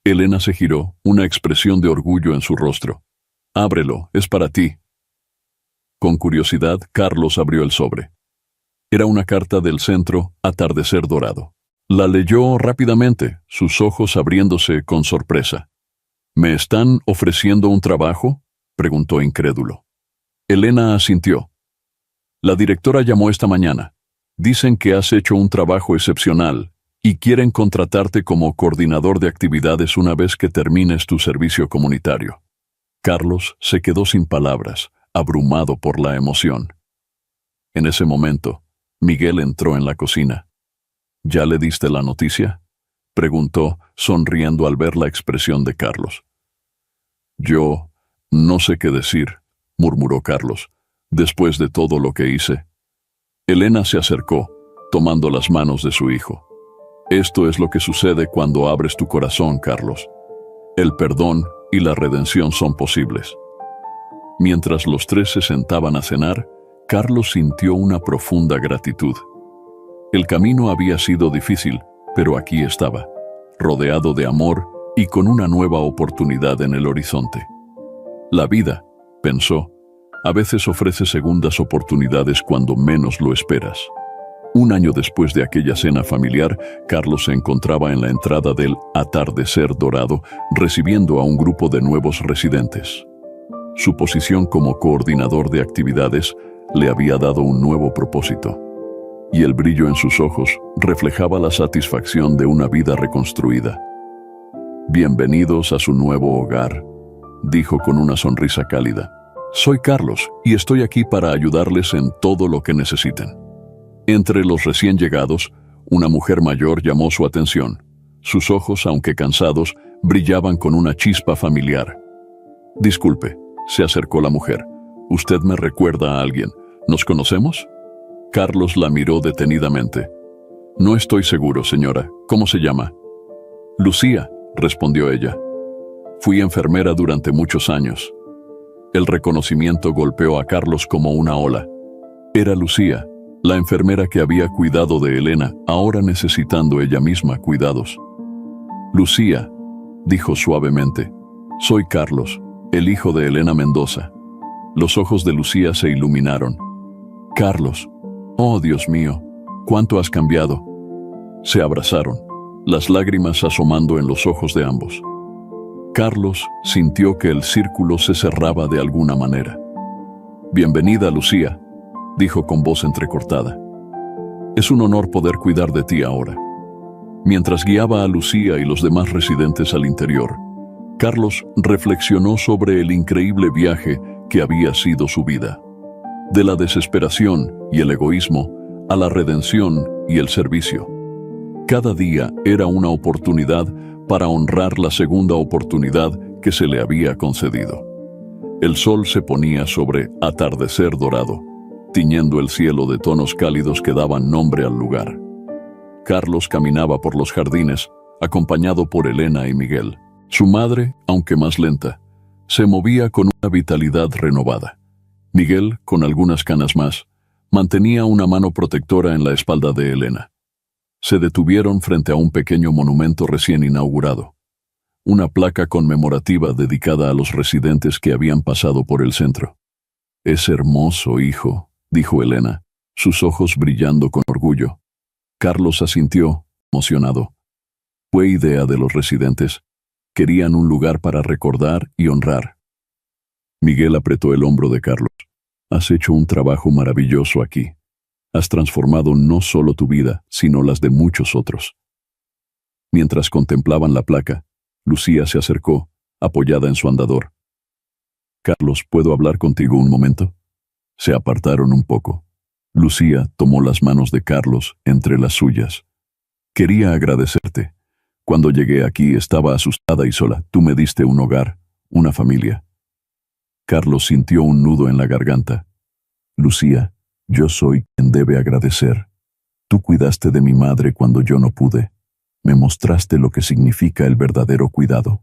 Elena se giró, una expresión de orgullo en su rostro. «Ábrelo, es para ti». Con curiosidad, Carlos abrió el sobre. Era una carta del Centro Atardecer Dorado. La leyó rápidamente, sus ojos abriéndose con sorpresa. «¿Me están ofreciendo un trabajo?», preguntó incrédulo. Elena asintió. «La directora llamó esta mañana. Dicen que has hecho un trabajo excepcional y quieren contratarte como coordinador de actividades una vez que termines tu servicio comunitario». Carlos se quedó sin palabras, abrumado por la emoción. En ese momento, Miguel entró en la cocina. «¿Ya le diste la noticia?», preguntó, sonriendo al ver la expresión de Carlos. Yo no sé qué decir, murmuró Carlos, después de todo lo que hice. Elena se acercó, tomando las manos de su hijo. Esto es lo que sucede cuando abres tu corazón, Carlos. El perdón y la redención son posibles. Mientras los tres se sentaban a cenar, Carlos sintió una profunda gratitud. El camino había sido difícil, pero aquí estaba, rodeado de amor y con una nueva oportunidad en el horizonte. La vida, pensó, a veces ofrece segundas oportunidades cuando menos lo esperas. Un año después de aquella cena familiar, Carlos se encontraba en la entrada del Atardecer Dorado, recibiendo a un grupo de nuevos residentes. Su posición como coordinador de actividades le había dado un nuevo propósito, y el brillo en sus ojos reflejaba la satisfacción de una vida reconstruida. «Bienvenidos a su nuevo hogar», dijo con una sonrisa cálida. «Soy Carlos y estoy aquí para ayudarles en todo lo que necesiten». Entre los recién llegados, una mujer mayor llamó su atención. Sus ojos, aunque cansados, brillaban con una chispa familiar. «Disculpe», se acercó la mujer. «¿Usted me recuerda a alguien? ¿Nos conocemos?» Carlos la miró detenidamente. «No estoy seguro, señora. ¿Cómo se llama?» «Lucía», respondió ella. «Fui enfermera durante muchos años». El reconocimiento golpeó a Carlos como una ola. Era Lucía, la enfermera que había cuidado de Elena, ahora necesitando ella misma cuidados. «Lucía», dijo suavemente, «soy Carlos, el hijo de Elena Mendoza». Los ojos de Lucía se iluminaron. «Carlos, oh Dios mío, ¿cuánto has cambiado?» Se abrazaron, las lágrimas asomando en los ojos de ambos. Carlos sintió que el círculo se cerraba de alguna manera. «Bienvenida, Lucía», dijo con voz entrecortada. «Es un honor poder cuidar de ti ahora». Mientras guiaba a Lucía y los demás residentes al interior, Carlos reflexionó sobre el increíble viaje que había sido su vida. De la desesperación y el egoísmo a la redención y el servicio. Cada día era una oportunidad para honrar la segunda oportunidad que se le había concedido. El sol se ponía sobre Atardecer Dorado, tiñendo el cielo de tonos cálidos que daban nombre al lugar. Carlos caminaba por los jardines, acompañado por Elena y Miguel. Su madre, aunque más lenta, se movía con una vitalidad renovada. Miguel, con algunas canas más, mantenía una mano protectora en la espalda de Elena. Se detuvieron frente a un pequeño monumento recién inaugurado. Una placa conmemorativa dedicada a los residentes que habían pasado por el centro. «Es hermoso, hijo», dijo Elena, sus ojos brillando con orgullo. Carlos asintió, emocionado. Fue idea de los residentes. Querían un lugar para recordar y honrar. Miguel apretó el hombro de Carlos. «Has hecho un trabajo maravilloso aquí. Has transformado no solo tu vida, sino las de muchos otros». Mientras contemplaban la placa, Lucía se acercó, apoyada en su andador. «Carlos, ¿puedo hablar contigo un momento?» Se apartaron un poco. Lucía tomó las manos de Carlos entre las suyas. «Quería agradecerte. Cuando llegué aquí estaba asustada y sola. Tú me diste un hogar, una familia». Carlos sintió un nudo en la garganta. «Lucía, yo soy quien debe agradecer. Tú cuidaste de mi madre cuando yo no pude. Me mostraste lo que significa el verdadero cuidado».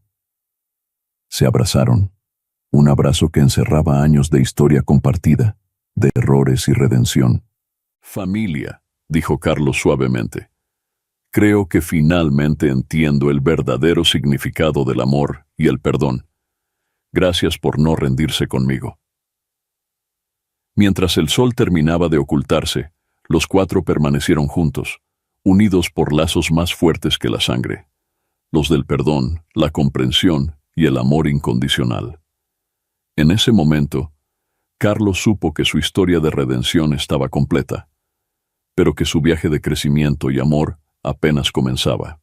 Se abrazaron. Un abrazo que encerraba años de historia compartida, de errores y redención. «Familia», dijo Carlos suavemente. «Creo que finalmente entiendo el verdadero significado del amor y el perdón. Gracias por no rendirse conmigo». Mientras el sol terminaba de ocultarse, los cuatro permanecieron juntos, unidos por lazos más fuertes que la sangre, los del perdón, la comprensión y el amor incondicional. En ese momento, Carlos supo que su historia de redención estaba completa, pero que su viaje de crecimiento y amor apenas comenzaba.